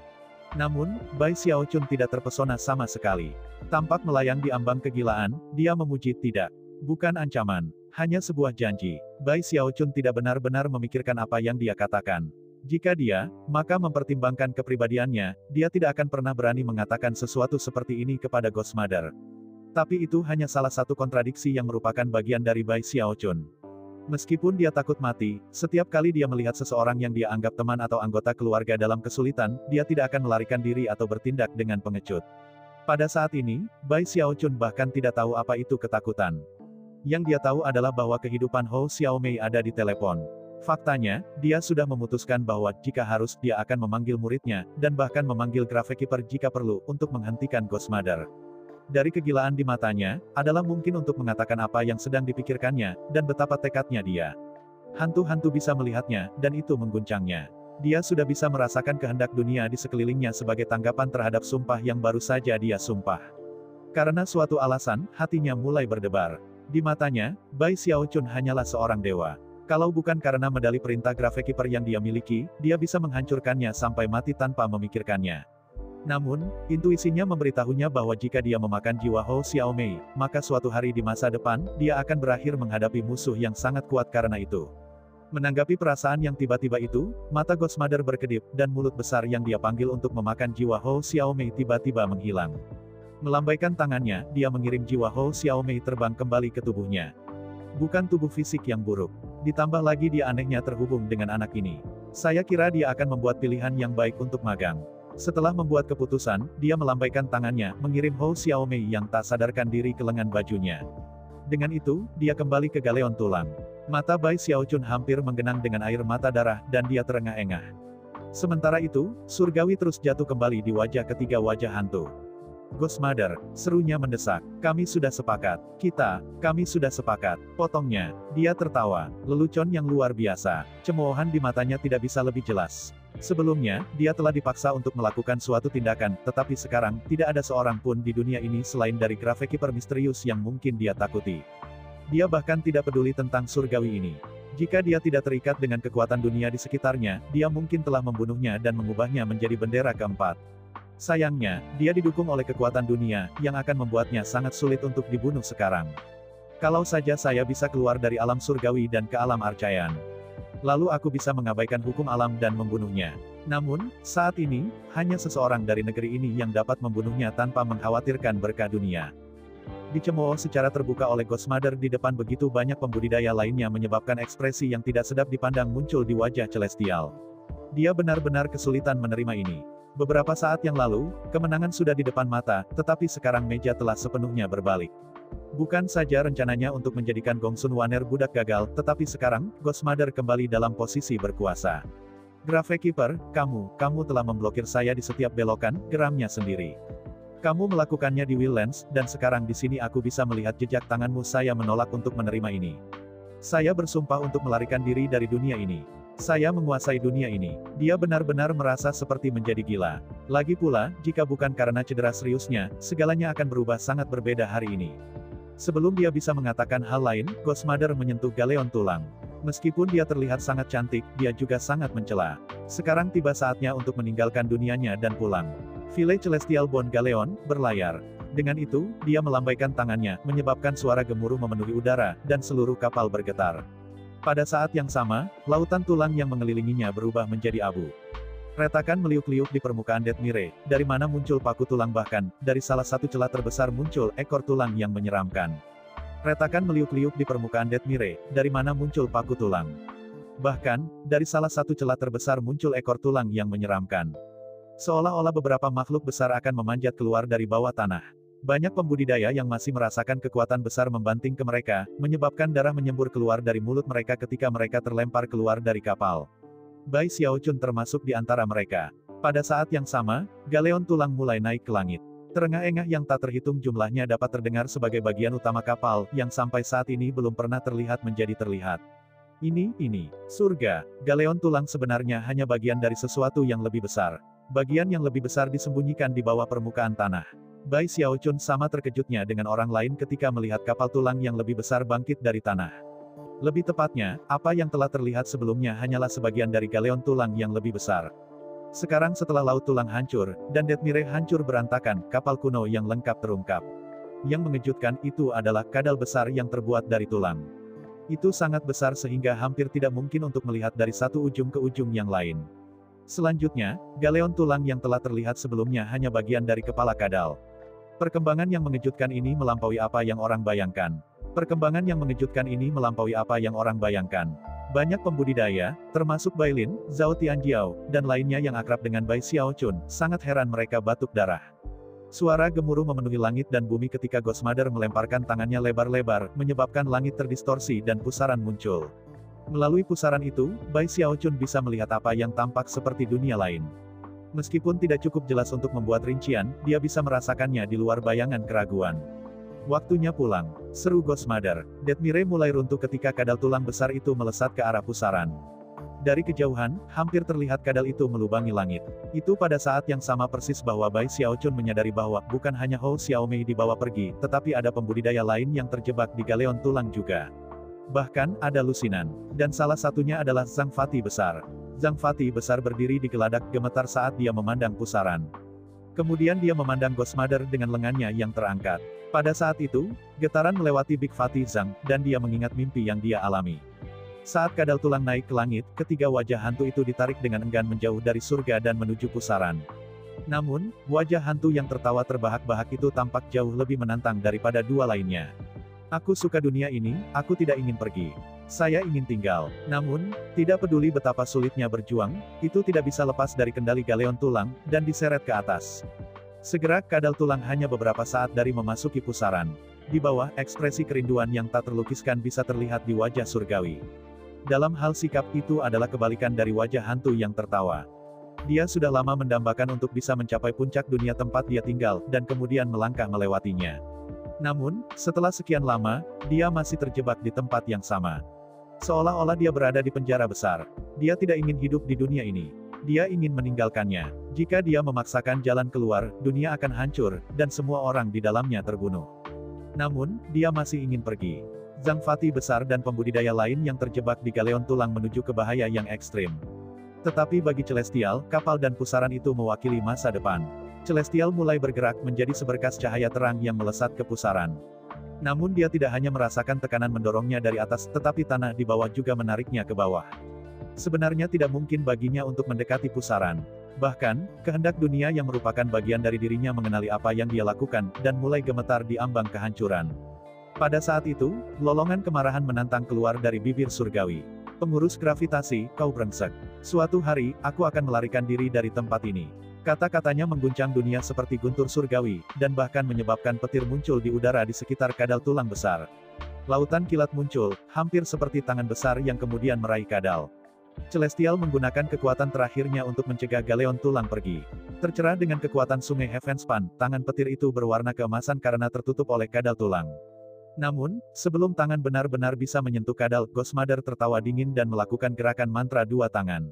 Namun, Bai Xiaochun tidak terpesona sama sekali. Tampak melayang di ambang kegilaan, dia memuji tidak. Bukan ancaman, hanya sebuah janji. Bai Xiaochun tidak benar-benar memikirkan apa yang dia katakan. Jika dia, maka mempertimbangkan kepribadiannya, dia tidak akan pernah berani mengatakan sesuatu seperti ini kepada Ghost Mother. Tapi itu hanya salah satu kontradiksi yang merupakan bagian dari Bai Xiaochun. Meskipun dia takut mati, setiap kali dia melihat seseorang yang dia anggap teman atau anggota keluarga dalam kesulitan, dia tidak akan melarikan diri atau bertindak dengan pengecut. Pada saat ini, Bai Xiaochun bahkan tidak tahu apa itu ketakutan. Yang dia tahu adalah bahwa kehidupan Hou Xiaomei ada di telepon. Faktanya, dia sudah memutuskan bahwa jika harus, dia akan memanggil muridnya, dan bahkan memanggil Gravekeeper jika perlu, untuk menghentikan Ghost Mother. Dari kegilaan di matanya, adalah mungkin untuk mengatakan apa yang sedang dipikirkannya, dan betapa tekadnya dia. Hantu-hantu bisa melihatnya, dan itu mengguncangnya. Dia sudah bisa merasakan kehendak dunia di sekelilingnya sebagai tanggapan terhadap sumpah yang baru saja dia sumpah. Karena suatu alasan, hatinya mulai berdebar. Di matanya, Bai Xiaochun hanyalah seorang dewa. Kalau bukan karena medali perintah Gravekeeper yang dia miliki, dia bisa menghancurkannya sampai mati tanpa memikirkannya. Namun, intuisinya memberitahunya bahwa jika dia memakan jiwa Hou Xiaomei, maka suatu hari di masa depan, dia akan berakhir menghadapi musuh yang sangat kuat karena itu. Menanggapi perasaan yang tiba-tiba itu, mata Ghost Mother berkedip, dan mulut besar yang dia panggil untuk memakan jiwa Hou Xiaomei tiba-tiba menghilang. Melambaikan tangannya, dia mengirim jiwa Hou Xiaomei terbang kembali ke tubuhnya. Bukan tubuh fisik yang buruk. Ditambah lagi dia anehnya terhubung dengan anak ini. Saya kira dia akan membuat pilihan yang baik untuk magang. Setelah membuat keputusan, dia melambaikan tangannya, mengirim Hou Xiaomei yang tak sadarkan diri ke lengan bajunya. Dengan itu, dia kembali ke galeon tulang. Mata Bai Xiaochun hampir menggenang dengan air mata darah, dan dia terengah-engah. Sementara itu, surgawi terus jatuh kembali di wajah ketiga wajah hantu. Ghost Mother, serunya mendesak. Kami sudah sepakat. Kami sudah sepakat. Potongnya. Dia tertawa. Lelucon yang luar biasa. Cemoohan di matanya tidak bisa lebih jelas. Sebelumnya, dia telah dipaksa untuk melakukan suatu tindakan, tetapi sekarang, tidak ada seorang pun di dunia ini selain dari Gravekeeper misterius yang mungkin dia takuti. Dia bahkan tidak peduli tentang surgawi ini. Jika dia tidak terikat dengan kekuatan dunia di sekitarnya, dia mungkin telah membunuhnya dan mengubahnya menjadi bendera keempat. Sayangnya, dia didukung oleh kekuatan dunia, yang akan membuatnya sangat sulit untuk dibunuh sekarang. Kalau saja saya bisa keluar dari alam surgawi dan ke alam arcayan. Lalu aku bisa mengabaikan hukum alam dan membunuhnya. Namun, saat ini, hanya seseorang dari negeri ini yang dapat membunuhnya tanpa mengkhawatirkan berkah dunia. Dicemooh secara terbuka oleh Ghost Mother di depan begitu banyak pembudidaya lainnya menyebabkan ekspresi yang tidak sedap dipandang muncul di wajah Celestial. Dia benar-benar kesulitan menerima ini. Beberapa saat yang lalu, kemenangan sudah di depan mata, tetapi sekarang meja telah sepenuhnya berbalik. Bukan saja rencananya untuk menjadikan Gongsun Wanner budak gagal, tetapi sekarang, Ghost Mother kembali dalam posisi berkuasa. Gravekeeper, kamu telah memblokir saya di setiap belokan, geramnya sendiri. Kamu melakukannya di Willlands, dan sekarang di sini aku bisa melihat jejak tanganmu. Saya menolak untuk menerima ini. Saya bersumpah untuk melarikan diri dari dunia ini. Saya menguasai dunia ini. Dia benar-benar merasa seperti menjadi gila. Lagi pula, jika bukan karena cedera seriusnya, segalanya akan berubah sangat berbeda hari ini. Sebelum dia bisa mengatakan hal lain, Ghost Mother menyentuh galeon tulang. Meskipun dia terlihat sangat cantik, dia juga sangat mencela. Sekarang tiba saatnya untuk meninggalkan dunianya dan pulang. Village Celestial Bone Galeon, berlayar. Dengan itu, dia melambaikan tangannya, menyebabkan suara gemuruh memenuhi udara, dan seluruh kapal bergetar. Pada saat yang sama, lautan tulang yang mengelilinginya berubah menjadi abu. Retakan meliuk-liuk di permukaan Dethmire, dari mana muncul paku tulang bahkan, dari salah satu celah terbesar muncul ekor tulang yang menyeramkan. Retakan meliuk-liuk di permukaan Dethmire, dari mana muncul paku tulang. Bahkan, dari salah satu celah terbesar muncul ekor tulang yang menyeramkan. Seolah-olah beberapa makhluk besar akan memanjat keluar dari bawah tanah. Banyak pembudidaya yang masih merasakan kekuatan besar membanting ke mereka, menyebabkan darah menyembur keluar dari mulut mereka ketika mereka terlempar keluar dari kapal. Bai Xiaochun termasuk di antara mereka. Pada saat yang sama, galeon tulang mulai naik ke langit. Terengah-engah yang tak terhitung jumlahnya dapat terdengar sebagai bagian utama kapal, yang sampai saat ini belum pernah terlihat menjadi terlihat. Ini, surga. Galeon tulang sebenarnya hanya bagian dari sesuatu yang lebih besar. Bagian yang lebih besar disembunyikan di bawah permukaan tanah. Bai Xiaochun sama terkejutnya dengan orang lain ketika melihat kapal tulang yang lebih besar bangkit dari tanah. Lebih tepatnya, apa yang telah terlihat sebelumnya hanyalah sebagian dari galeon tulang yang lebih besar. Sekarang setelah laut tulang hancur, dan Dethmire hancur berantakan, kapal kuno yang lengkap terungkap. Yang mengejutkan itu adalah kadal besar yang terbuat dari tulang. Itu sangat besar sehingga hampir tidak mungkin untuk melihat dari satu ujung ke ujung yang lain. Selanjutnya, galeon tulang yang telah terlihat sebelumnya hanya bagian dari kepala kadal. Perkembangan yang mengejutkan ini melampaui apa yang orang bayangkan. Banyak pembudidaya, termasuk Bailin, Zhao Tianjiao, dan lainnya yang akrab dengan Bai Xiaochun, sangat heran mereka batuk darah. Suara gemuruh memenuhi langit dan bumi ketika Ghost Mother melemparkan tangannya lebar-lebar, menyebabkan langit terdistorsi dan pusaran muncul. Melalui pusaran itu, Bai Xiaochun bisa melihat apa yang tampak seperti dunia lain. Meskipun tidak cukup jelas untuk membuat rincian, dia bisa merasakannya di luar bayangan keraguan. Waktunya pulang, seru Ghost Mother. Dethmire mulai runtuh ketika kadal tulang besar itu melesat ke arah pusaran. Dari kejauhan, hampir terlihat kadal itu melubangi langit. Itu pada saat yang sama persis bahwa Bai Xiaochun menyadari bahwa bukan hanya Hou Xiaomei dibawa pergi, tetapi ada pembudidaya lain yang terjebak di galeon tulang juga. Bahkan, ada lusinan. Dan salah satunya adalah Zhang Fati besar. Zhang Fati besar berdiri di geladak gemetar saat dia memandang pusaran. Kemudian dia memandang Ghost Mother dengan lengannya yang terangkat. Pada saat itu, getaran melewati Big Fati Zhang, dan dia mengingat mimpi yang dia alami. Saat kadal tulang naik ke langit, ketiga wajah hantu itu ditarik dengan enggan menjauh dari surga dan menuju pusaran. Namun, wajah hantu yang tertawa terbahak-bahak itu tampak jauh lebih menantang daripada dua lainnya. Aku suka dunia ini, aku tidak ingin pergi. Saya ingin tinggal. Namun, tidak peduli betapa sulitnya berjuang, itu tidak bisa lepas dari kendali galeon tulang, dan diseret ke atas. Segera kadal tulang hanya beberapa saat dari memasuki pusaran. Di bawah, ekspresi kerinduan yang tak terlukiskan bisa terlihat di wajah surgawi. Dalam hal sikap itu adalah kebalikan dari wajah hantu yang tertawa. Dia sudah lama mendambakan untuk bisa mencapai puncak dunia tempat dia tinggal, dan kemudian melangkah melewatinya. Namun, setelah sekian lama, dia masih terjebak di tempat yang sama. Seolah-olah dia berada di penjara besar. Dia tidak ingin hidup di dunia ini. Dia ingin meninggalkannya. Jika dia memaksakan jalan keluar, dunia akan hancur, dan semua orang di dalamnya terbunuh. Namun, dia masih ingin pergi. Zhang Fati besar dan pembudidaya lain yang terjebak di galeon tulang menuju ke bahaya yang ekstrim. Tetapi bagi Celestial, kapal dan pusaran itu mewakili masa depan. Celestial mulai bergerak menjadi seberkas cahaya terang yang melesat ke pusaran. Namun dia tidak hanya merasakan tekanan mendorongnya dari atas, tetapi tanah di bawah juga menariknya ke bawah. Sebenarnya tidak mungkin baginya untuk mendekati pusaran. Bahkan, kehendak dunia yang merupakan bagian dari dirinya mengenali apa yang dia lakukan, dan mulai gemetar di ambang kehancuran. Pada saat itu, lolongan kemarahan menantang keluar dari bibir surgawi. Pengurus gravitasi, kau brengsek. Suatu hari, aku akan melarikan diri dari tempat ini. Kata-katanya mengguncang dunia seperti guntur surgawi, dan bahkan menyebabkan petir muncul di udara di sekitar kadal tulang besar. Lautan kilat muncul, hampir seperti tangan besar yang kemudian meraih kadal. Celestial menggunakan kekuatan terakhirnya untuk mencegah galeon tulang pergi. Tercerah dengan kekuatan sungai Heavenspan, tangan petir itu berwarna keemasan karena tertutup oleh kadal tulang. Namun, sebelum tangan benar-benar bisa menyentuh kadal, Ghost Mother tertawa dingin dan melakukan gerakan mantra dua tangan.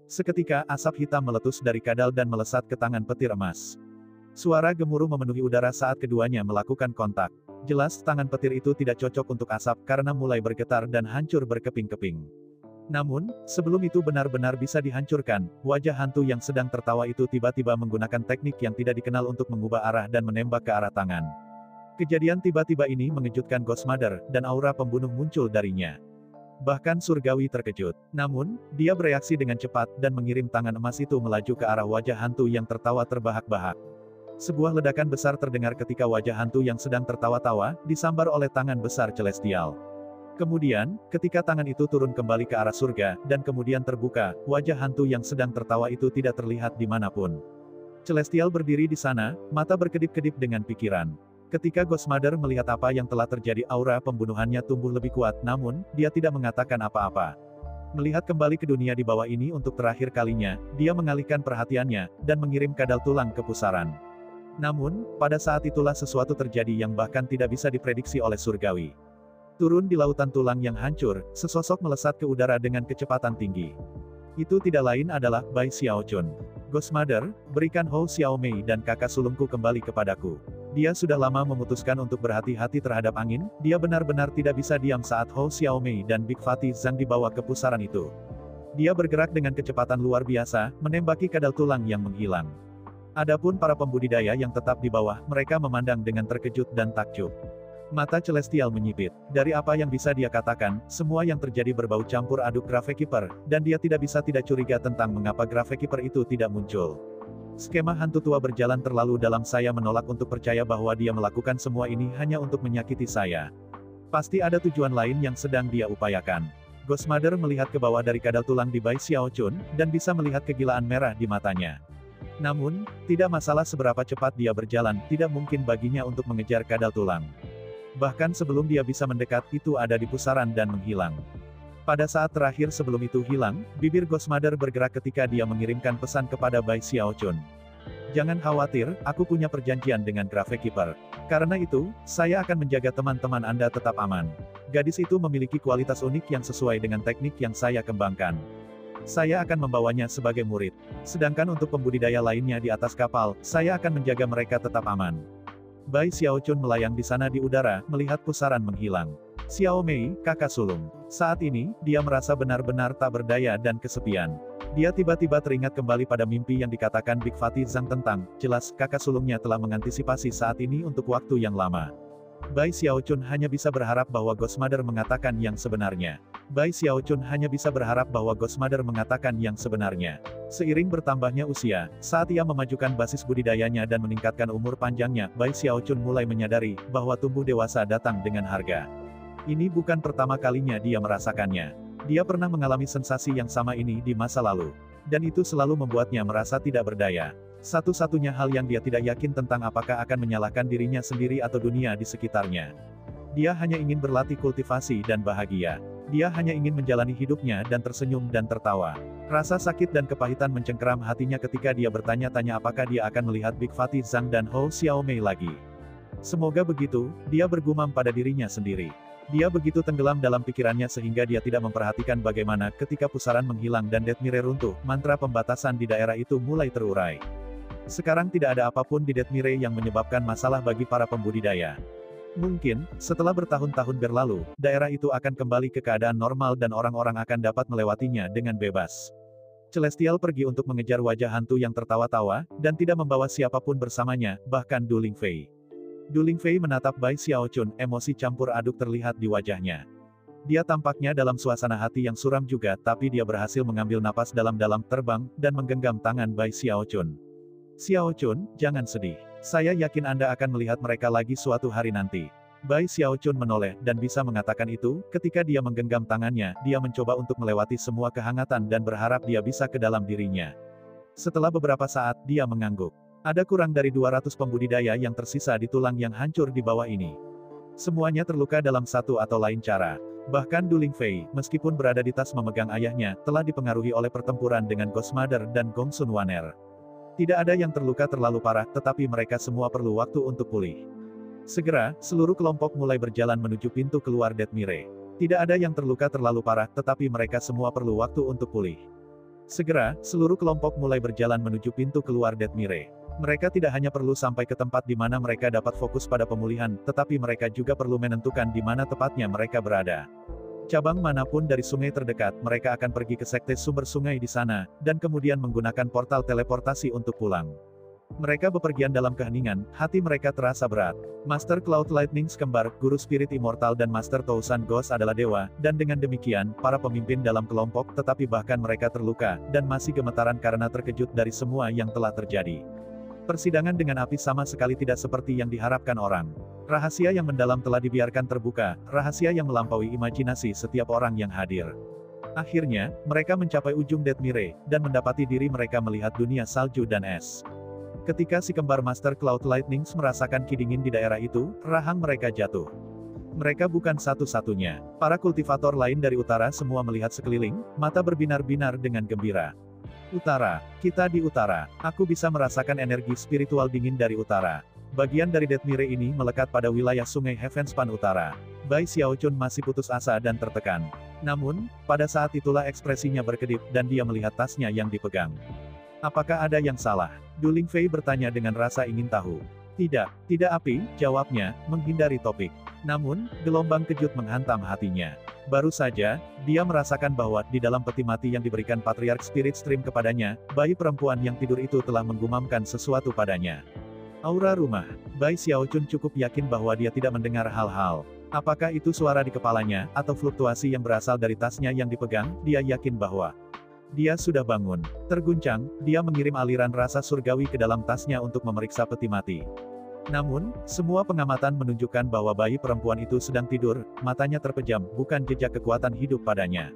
Seketika, asap hitam meletus dari kadal dan melesat ke tangan petir emas. Suara gemuruh memenuhi udara saat keduanya melakukan kontak. Jelas, tangan petir itu tidak cocok untuk asap, karena mulai bergetar dan hancur berkeping-keping. Namun, sebelum itu benar-benar bisa dihancurkan, wajah hantu yang sedang tertawa itu tiba-tiba menggunakan teknik yang tidak dikenal untuk mengubah arah dan menembak ke arah tangan. Kejadian tiba-tiba ini mengejutkan Ghost Mother, dan aura pembunuh muncul darinya. Bahkan surgawi terkejut. Namun, dia bereaksi dengan cepat, dan mengirim tangan emas itu melaju ke arah wajah hantu yang tertawa terbahak-bahak. Sebuah ledakan besar terdengar ketika wajah hantu yang sedang tertawa-tawa, disambar oleh tangan besar Celestial. Kemudian, ketika tangan itu turun kembali ke arah surga, dan kemudian terbuka, wajah hantu yang sedang tertawa itu tidak terlihat dimanapun. Celestial berdiri di sana, mata berkedip-kedip dengan pikiran. Ketika Ghost Mother melihat apa yang telah terjadi, aura pembunuhannya tumbuh lebih kuat, namun, dia tidak mengatakan apa-apa. Melihat kembali ke dunia di bawah ini untuk terakhir kalinya, dia mengalihkan perhatiannya, dan mengirim kadal tulang ke pusaran. Namun, pada saat itulah sesuatu terjadi yang bahkan tidak bisa diprediksi oleh surgawi. Turun di lautan tulang yang hancur, sesosok melesat ke udara dengan kecepatan tinggi. Itu tidak lain adalah Bai Xiaochun. Ghost Mother, berikan Hou Xiaomei dan kakak sulungku kembali kepadaku. Dia sudah lama memutuskan untuk berhati-hati terhadap angin, dia benar-benar tidak bisa diam saat Hou Xiaomei dan Big Fati Zhang dibawa ke pusaran itu. Dia bergerak dengan kecepatan luar biasa, menembaki kadal tulang yang menghilang. Adapun para pembudidaya yang tetap di bawah, mereka memandang dengan terkejut dan takjub. Mata Celestial menyipit. Dari apa yang bisa dia katakan, semua yang terjadi berbau campur aduk Gravekeeper, dan dia tidak bisa tidak curiga tentang mengapa Gravekeeper itu tidak muncul. Skema hantu tua berjalan terlalu dalam, saya menolak untuk percaya bahwa dia melakukan semua ini hanya untuk menyakiti saya. Pasti ada tujuan lain yang sedang dia upayakan. Ghost Mother melihat ke bawah dari kadal tulang di Bai Xiaochun, dan bisa melihat kegilaan merah di matanya. Namun, tidak masalah seberapa cepat dia berjalan, tidak mungkin baginya untuk mengejar kadal tulang. Bahkan sebelum dia bisa mendekat, itu ada di pusaran dan menghilang. Pada saat terakhir sebelum itu hilang, bibir Ghost Mother bergerak ketika dia mengirimkan pesan kepada Bai Xiaochun. Jangan khawatir, aku punya perjanjian dengan Gravekeeper. Karena itu, saya akan menjaga teman-teman Anda tetap aman. Gadis itu memiliki kualitas unik yang sesuai dengan teknik yang saya kembangkan. Saya akan membawanya sebagai murid. Sedangkan untuk pembudidaya lainnya di atas kapal, saya akan menjaga mereka tetap aman. Bai Xiaochun melayang di sana di udara, melihat pusaran menghilang. Xiao Mei, kakak sulung. Saat ini, dia merasa benar-benar tak berdaya dan kesepian. Dia tiba-tiba teringat kembali pada mimpi yang dikatakan Big Fatih Zhang tentang, jelas kakak sulungnya telah mengantisipasi saat ini untuk waktu yang lama. Bai Xiaochun hanya bisa berharap bahwa Ghost Mother mengatakan yang sebenarnya. Bai Xiaochun hanya bisa berharap bahwa Ghost Mother mengatakan yang sebenarnya. Seiring bertambahnya usia, saat ia memajukan basis budidayanya dan meningkatkan umur panjangnya, Bai Xiaochun mulai menyadari bahwa tumbuh dewasa datang dengan harga. Ini bukan pertama kalinya dia merasakannya. Dia pernah mengalami sensasi yang sama ini di masa lalu. Dan itu selalu membuatnya merasa tidak berdaya. Satu-satunya hal yang dia tidak yakin tentang apakah akan menyalahkan dirinya sendiri atau dunia di sekitarnya. Dia hanya ingin berlatih kultivasi dan bahagia. Dia hanya ingin menjalani hidupnya dan tersenyum dan tertawa. Rasa sakit dan kepahitan mencengkeram hatinya ketika dia bertanya-tanya apakah dia akan melihat Big Fatih Zhang dan Hou Xiaomei lagi. Semoga begitu, dia bergumam pada dirinya sendiri. Dia begitu tenggelam dalam pikirannya sehingga dia tidak memperhatikan bagaimana ketika pusaran menghilang dan Dethmire runtuh, mantra pembatasan di daerah itu mulai terurai. Sekarang tidak ada apapun di Dethmire yang menyebabkan masalah bagi para pembudidaya. Mungkin, setelah bertahun-tahun berlalu, daerah itu akan kembali ke keadaan normal dan orang-orang akan dapat melewatinya dengan bebas. Celestial pergi untuk mengejar wajah hantu yang tertawa-tawa, dan tidak membawa siapapun bersamanya, bahkan Du Lingfei. Du Lingfei menatap Bai Xiaochun, emosi campur aduk terlihat di wajahnya. Dia tampaknya dalam suasana hati yang suram juga, tapi dia berhasil mengambil napas dalam-dalam, terbang, dan menggenggam tangan Bai Xiaochun. Xiaochun, jangan sedih. Saya yakin Anda akan melihat mereka lagi suatu hari nanti. Bai Xiaochun menoleh, dan bisa mengatakan itu, ketika dia menggenggam tangannya, dia mencoba untuk melewati semua kehangatan dan berharap dia bisa ke dalam dirinya. Setelah beberapa saat, dia mengangguk. Ada kurang dari 200 pembudidaya yang tersisa di tulang yang hancur di bawah ini. Semuanya terluka dalam satu atau lain cara. Bahkan Du Lingfei, meskipun berada di tas memegang ayahnya, telah dipengaruhi oleh pertempuran dengan Ghost Mother dan Gongsun Wan'er. Tidak ada yang terluka terlalu parah, tetapi mereka semua perlu waktu untuk pulih. Segera, seluruh kelompok mulai berjalan menuju pintu keluar Dethmire. Tidak ada yang terluka terlalu parah, tetapi mereka semua perlu waktu untuk pulih. Segera, seluruh kelompok mulai berjalan menuju pintu keluar Dethmire. Mereka tidak hanya perlu sampai ke tempat di mana mereka dapat fokus pada pemulihan, tetapi mereka juga perlu menentukan di mana tepatnya mereka berada. Cabang manapun dari sungai terdekat, mereka akan pergi ke sekte sumber sungai di sana, dan kemudian menggunakan portal teleportasi untuk pulang. Mereka bepergian dalam keheningan, hati mereka terasa berat. Master Cloud Lightning kembar, Guru Spirit Immortal dan Master Tousan Ghost adalah dewa, dan dengan demikian, para pemimpin dalam kelompok tetapi bahkan mereka terluka, dan masih gemetaran karena terkejut dari semua yang telah terjadi. Persidangan dengan api sama sekali tidak seperti yang diharapkan orang. Rahasia yang mendalam telah dibiarkan terbuka, rahasia yang melampaui imajinasi setiap orang yang hadir. Akhirnya, mereka mencapai ujung Dethmire, dan mendapati diri mereka melihat dunia salju dan es. Ketika si kembar Master Cloud Lightning merasakan kidingin di daerah itu, rahang mereka jatuh. Mereka bukan satu-satunya. Para kultivator lain dari utara semua melihat sekeliling, mata berbinar-binar dengan gembira. Utara, kita di utara. Aku bisa merasakan energi spiritual dingin dari utara. Bagian dari Dethmire ini melekat pada wilayah sungai Heavenspan Utara. Bai Xiaochun masih putus asa dan tertekan. Namun, pada saat itulah ekspresinya berkedip, dan dia melihat tasnya yang dipegang. Apakah ada yang salah? Du Lingfei bertanya dengan rasa ingin tahu. Tidak api, jawabnya, menghindari topik. Namun, gelombang kejut menghantam hatinya. Baru saja, dia merasakan bahwa, di dalam peti mati yang diberikan Patriarch Spirit Stream kepadanya, bayi perempuan yang tidur itu telah menggumamkan sesuatu padanya. Aura rumah. Bai Xiaochun cukup yakin bahwa dia tidak mendengar hal-hal. Apakah itu suara di kepalanya, atau fluktuasi yang berasal dari tasnya yang dipegang, dia yakin bahwa dia sudah bangun. Terguncang, dia mengirim aliran rasa surgawi ke dalam tasnya untuk memeriksa peti mati. Namun, semua pengamatan menunjukkan bahwa bayi perempuan itu sedang tidur, matanya terpejam, bukan jejak kekuatan hidup padanya.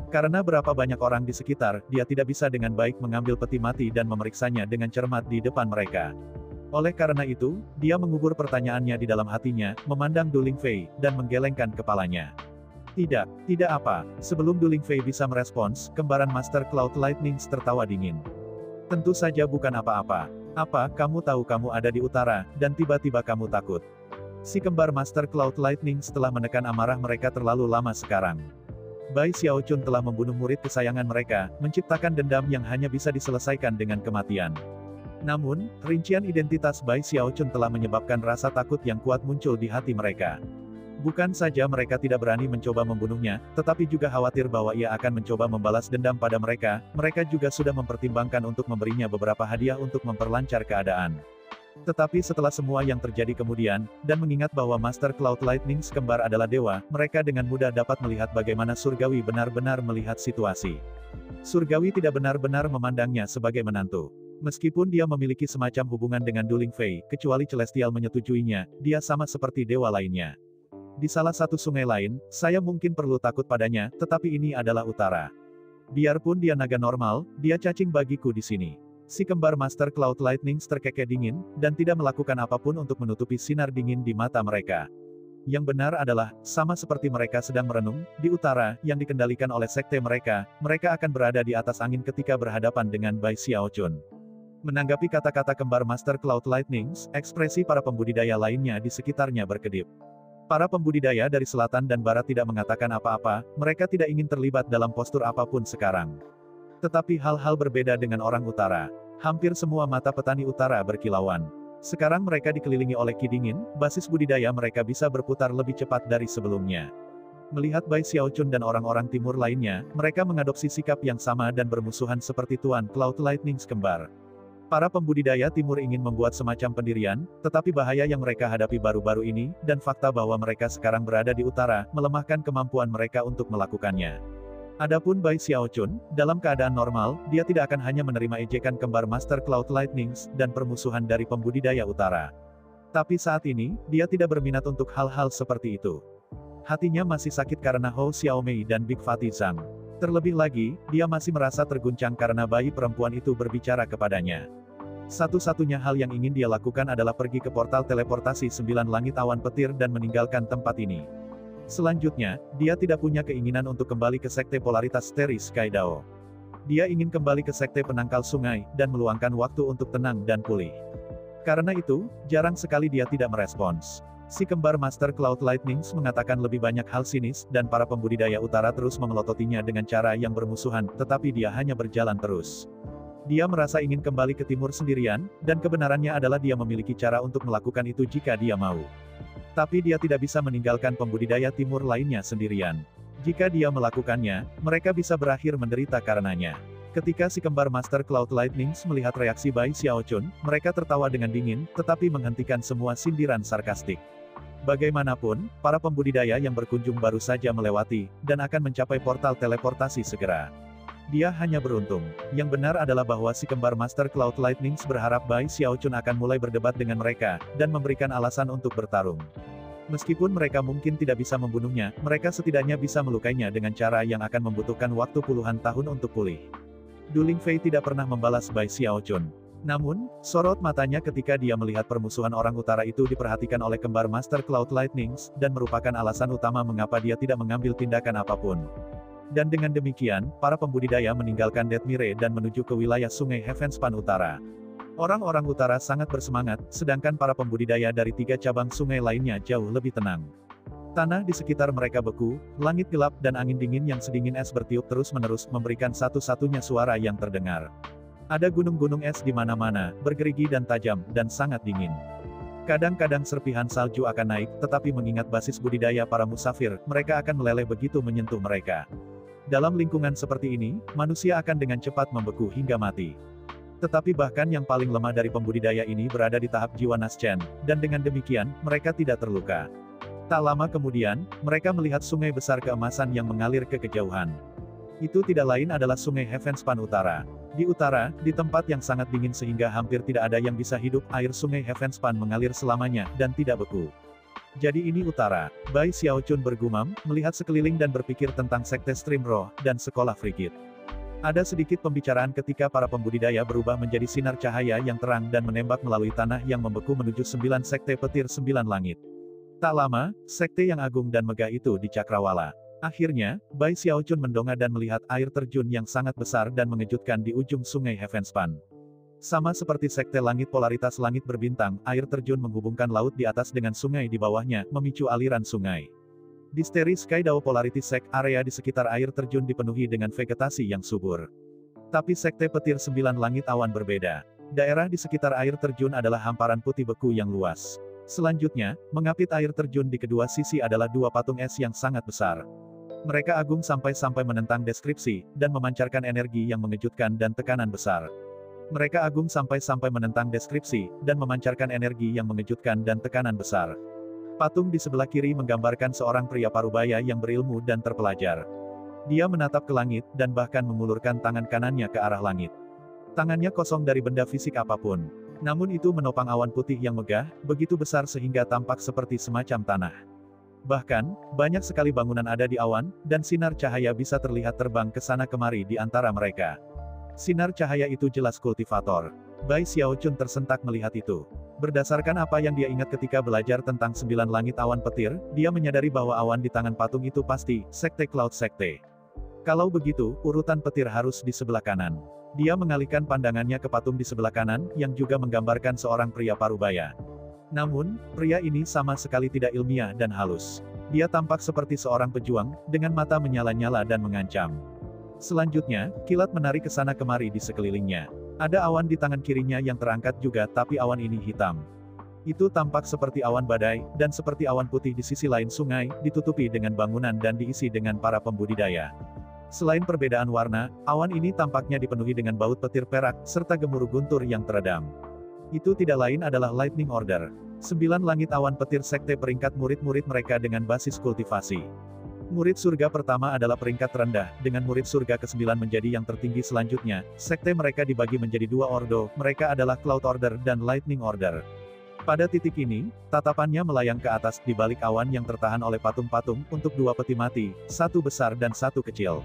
Karena berapa banyak orang di sekitar, dia tidak bisa dengan baik mengambil peti mati dan memeriksanya dengan cermat di depan mereka. Oleh karena itu, dia mengubur pertanyaannya di dalam hatinya, memandang Du Lingfei, dan menggelengkan kepalanya. Tidak apa. Sebelum Du Lingfei bisa merespons, kembaran Master Cloud Lightning tertawa dingin. Tentu saja bukan apa-apa. Apa, kamu tahu kamu ada di utara, dan tiba-tiba kamu takut? Si kembar Master Cloud Lightning setelah menekan amarah mereka terlalu lama sekarang. Bai Xiaochun telah membunuh murid kesayangan mereka, menciptakan dendam yang hanya bisa diselesaikan dengan kematian. Namun, rincian identitas Bai Xiaochun telah menyebabkan rasa takut yang kuat muncul di hati mereka. Bukan saja mereka tidak berani mencoba membunuhnya, tetapi juga khawatir bahwa ia akan mencoba membalas dendam pada mereka. Mereka juga sudah mempertimbangkan untuk memberinya beberapa hadiah untuk memperlancar keadaan. Tetapi setelah semua yang terjadi kemudian, dan mengingat bahwa Master Cloud Lightning kembar adalah dewa, mereka dengan mudah dapat melihat bagaimana Surgawi benar-benar melihat situasi. Surgawi tidak benar-benar memandangnya sebagai menantu. Meskipun dia memiliki semacam hubungan dengan Duling Fei, kecuali Celestial menyetujuinya, dia sama seperti dewa lainnya. Di salah satu sungai lain, saya mungkin perlu takut padanya, tetapi ini adalah utara. Biarpun dia naga normal, dia cacing bagiku di sini. Si kembar Master Cloud Lightning terkekeh dingin, dan tidak melakukan apapun untuk menutupi sinar dingin di mata mereka. Yang benar adalah, sama seperti mereka sedang merenung, di utara, yang dikendalikan oleh sekte mereka akan berada di atas angin ketika berhadapan dengan Bai Xiaochun. Menanggapi kata-kata kembar Master Cloud Lightning, ekspresi para pembudidaya lainnya di sekitarnya berkedip. Para pembudidaya dari selatan dan barat tidak mengatakan apa-apa, mereka tidak ingin terlibat dalam postur apapun sekarang. Tetapi hal-hal berbeda dengan orang utara. Hampir semua mata petani utara berkilauan. Sekarang mereka dikelilingi oleh ki dingin, basis budidaya mereka bisa berputar lebih cepat dari sebelumnya. Melihat Bai Xiaochun dan orang-orang timur lainnya, mereka mengadopsi sikap yang sama dan bermusuhan seperti Tuan Cloud Lightning kembar. Para pembudidaya timur ingin membuat semacam pendirian, tetapi bahaya yang mereka hadapi baru-baru ini, dan fakta bahwa mereka sekarang berada di utara, melemahkan kemampuan mereka untuk melakukannya. Adapun Bai Xiaochun, dalam keadaan normal, dia tidak akan hanya menerima ejekan kembar Master Cloud Lightning dan permusuhan dari pembudidaya utara. Tapi saat ini, dia tidak berminat untuk hal-hal seperti itu. Hatinya masih sakit karena Hou Xiaomei dan Big Fatty Zhang. Terlebih lagi, dia masih merasa terguncang karena bayi perempuan itu berbicara kepadanya. Satu-satunya hal yang ingin dia lakukan adalah pergi ke portal teleportasi 9 langit awan petir dan meninggalkan tempat ini. Selanjutnya, dia tidak punya keinginan untuk kembali ke sekte polaritas Starry Sky Dao. Dia ingin kembali ke sekte penangkal sungai, dan meluangkan waktu untuk tenang dan pulih. Karena itu, jarang sekali dia tidak merespons. Si kembar Master Cloud Lightning mengatakan lebih banyak hal sinis, dan para pembudidaya utara terus memelototinya dengan cara yang bermusuhan, tetapi dia hanya berjalan terus. Dia merasa ingin kembali ke timur sendirian, dan kebenarannya adalah dia memiliki cara untuk melakukan itu jika dia mau. Tapi dia tidak bisa meninggalkan pembudidaya timur lainnya sendirian. Jika dia melakukannya, mereka bisa berakhir menderita karenanya. Ketika si kembar Master Cloud Lightning melihat reaksi Bai Xiaochun, mereka tertawa dengan dingin, tetapi menghentikan semua sindiran sarkastik. Bagaimanapun, para pembudidaya yang berkunjung baru saja melewati, dan akan mencapai portal teleportasi segera. Dia hanya beruntung. Yang benar adalah bahwa si kembar Master Cloud Lightning berharap Bai Xiaochun akan mulai berdebat dengan mereka, dan memberikan alasan untuk bertarung. Meskipun mereka mungkin tidak bisa membunuhnya, mereka setidaknya bisa melukainya dengan cara yang akan membutuhkan waktu puluhan tahun untuk pulih. Duling Fei tidak pernah membalas Bai Xiaochun. Namun, sorot matanya ketika dia melihat permusuhan orang utara itu diperhatikan oleh kembar Master Cloud Lightning, dan merupakan alasan utama mengapa dia tidak mengambil tindakan apapun. Dan dengan demikian, para pembudidaya meninggalkan Dethmire dan menuju ke wilayah sungai Heavenspan Utara. Orang-orang utara sangat bersemangat, sedangkan para pembudidaya dari 3 cabang sungai lainnya jauh lebih tenang. Tanah di sekitar mereka beku, langit gelap dan angin dingin yang sedingin es bertiup terus-menerus memberikan satu-satunya suara yang terdengar. Ada gunung-gunung es di mana-mana, bergerigi dan tajam, dan sangat dingin. Kadang-kadang serpihan salju akan naik, tetapi mengingat basis budidaya para musafir, mereka akan meleleh begitu menyentuh mereka. Dalam lingkungan seperti ini, manusia akan dengan cepat membeku hingga mati. Tetapi bahkan yang paling lemah dari pembudidaya ini berada di tahap jiwa Naschen, dan dengan demikian, mereka tidak terluka. Tak lama kemudian, mereka melihat sungai besar keemasan yang mengalir ke kejauhan. Itu tidak lain adalah sungai Heavenspan Utara. Di utara, di tempat yang sangat dingin sehingga hampir tidak ada yang bisa hidup, air sungai Heavenspan mengalir selamanya, dan tidak beku. Jadi ini utara. Bai Xiaochun bergumam, melihat sekeliling dan berpikir tentang sekte Stream Roh, dan sekolah Frigid. Ada sedikit pembicaraan ketika para pembudidaya berubah menjadi sinar cahaya yang terang dan menembak melalui tanah yang membeku menuju 9 sekte petir 9 langit. Tak lama, sekte yang agung dan megah itu di Cakrawala. Akhirnya, Bai Xiaochun mendongak dan melihat air terjun yang sangat besar dan mengejutkan di ujung sungai Heavenspan. Sama seperti sekte langit polaritas langit berbintang, air terjun menghubungkan laut di atas dengan sungai di bawahnya, memicu aliran sungai. Di Starry Sky Dao Polarity Sect, area di sekitar air terjun dipenuhi dengan vegetasi yang subur. Tapi Sekte Petir 9 Langit Awan berbeda. Daerah di sekitar air terjun adalah hamparan putih beku yang luas. Selanjutnya, mengapit air terjun di kedua sisi adalah dua patung es yang sangat besar. Mereka agung sampai-sampai menentang deskripsi, dan memancarkan energi yang mengejutkan dan tekanan besar. Mereka agung sampai-sampai menentang deskripsi, dan memancarkan energi yang mengejutkan dan tekanan besar. Patung di sebelah kiri menggambarkan seorang pria parubaya yang berilmu dan terpelajar. Dia menatap ke langit, dan bahkan mengulurkan tangan kanannya ke arah langit. Tangannya kosong dari benda fisik apapun. Namun itu menopang awan putih yang megah, begitu besar sehingga tampak seperti semacam tanah. Bahkan, banyak sekali bangunan ada di awan, dan sinar cahaya bisa terlihat terbang ke sana kemari di antara mereka. Sinar cahaya itu jelas kultivator. Bai Xiaochun tersentak melihat itu. Berdasarkan apa yang dia ingat ketika belajar tentang 9 langit awan petir, dia menyadari bahwa awan di tangan patung itu pasti Sekte Cloud Sekte. Kalau begitu, urutan petir harus di sebelah kanan. Dia mengalihkan pandangannya ke patung di sebelah kanan, yang juga menggambarkan seorang pria parubaya. Namun, pria ini sama sekali tidak ilmiah dan halus. Dia tampak seperti seorang pejuang, dengan mata menyala-nyala dan mengancam. Selanjutnya, kilat menari ke sana kemari di sekelilingnya. Ada awan di tangan kirinya yang terangkat juga, tapi awan ini hitam. Itu tampak seperti awan badai, dan seperti awan putih di sisi lain sungai, ditutupi dengan bangunan dan diisi dengan para pembudidaya. Selain perbedaan warna, awan ini tampaknya dipenuhi dengan baut petir perak, serta gemuruh guntur yang teredam. Itu tidak lain adalah Lightning Order. 9 langit awan petir sekte peringkat murid-murid mereka dengan basis kultivasi. Murid surga pertama adalah peringkat rendah, dengan murid surga ke-9 menjadi yang tertinggi selanjutnya. Sekte mereka dibagi menjadi dua ordo, mereka adalah Cloud Order dan Lightning Order. Pada titik ini, tatapannya melayang ke atas, di balik awan yang tertahan oleh patung-patung, untuk dua peti mati, satu besar dan satu kecil.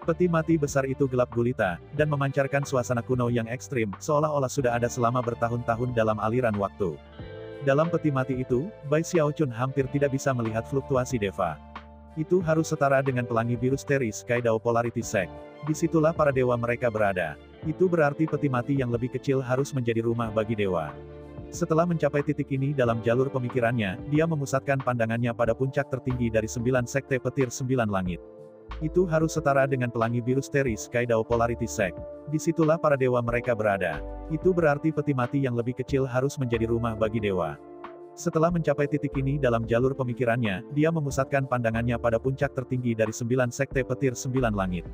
Peti mati besar itu gelap gulita, dan memancarkan suasana kuno yang ekstrim, seolah-olah sudah ada selama bertahun-tahun dalam aliran waktu. Dalam peti mati itu, Bai Xiaochun hampir tidak bisa melihat fluktuasi Deva. Itu harus setara dengan pelangi biru Starry Sky Dao Polarity Sect. Disitulah para dewa mereka berada. Itu berarti peti mati yang lebih kecil harus menjadi rumah bagi dewa. Setelah mencapai titik ini dalam jalur pemikirannya, dia memusatkan pandangannya pada puncak tertinggi dari 9 sekte petir 9 langit. Itu harus setara dengan pelangi biru Starry Sky Dao Polarity Sect. Disitulah para dewa mereka berada. Itu berarti peti mati yang lebih kecil harus menjadi rumah bagi dewa. Setelah mencapai titik ini dalam jalur pemikirannya, dia memusatkan pandangannya pada puncak tertinggi dari 9 sekte petir 9 langit.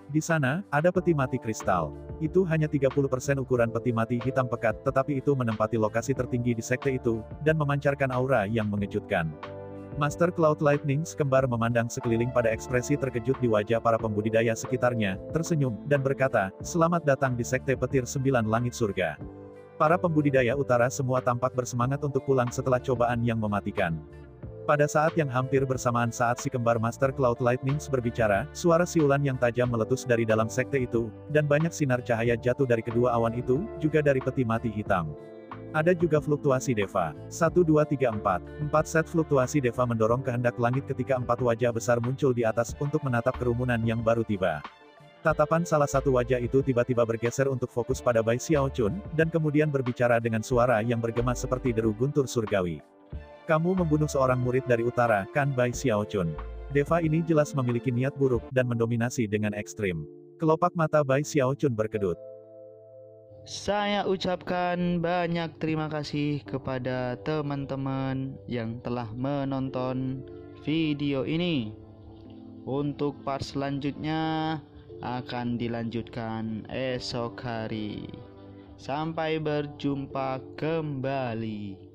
Di sana, ada peti mati kristal. Itu hanya 30% ukuran peti mati hitam pekat, tetapi itu menempati lokasi tertinggi di sekte itu, dan memancarkan aura yang mengejutkan. Master Cloud Lightning kembar memandang sekeliling pada ekspresi terkejut di wajah para pembudidaya sekitarnya, tersenyum, dan berkata, "Selamat datang di sekte petir 9 langit surga." Para pembudidaya utara semua tampak bersemangat untuk pulang setelah cobaan yang mematikan. Pada saat yang hampir bersamaan saat si kembar Master Cloud Lightning berbicara, suara siulan yang tajam meletus dari dalam sekte itu, dan banyak sinar cahaya jatuh dari kedua awan itu, juga dari peti mati hitam. Ada juga fluktuasi Deva. 1, 2, 3, 4. 4 set fluktuasi Deva mendorong kehendak langit ketika 4 wajah besar muncul di atas untuk menatap kerumunan yang baru tiba. Tatapan salah satu wajah itu tiba-tiba bergeser untuk fokus pada Bai Xiaochun, dan kemudian berbicara dengan suara yang bergema seperti deru guntur surgawi. "Kamu membunuh seorang murid dari utara, kan Bai Xiaochun? Deva ini jelas memiliki niat buruk, dan mendominasi dengan ekstrim." Kelopak mata Bai Xiaochun berkedut. Saya ucapkan banyak terima kasih kepada teman-teman yang telah menonton video ini. Untuk part selanjutnya akan dilanjutkan esok hari. Sampai berjumpa kembali.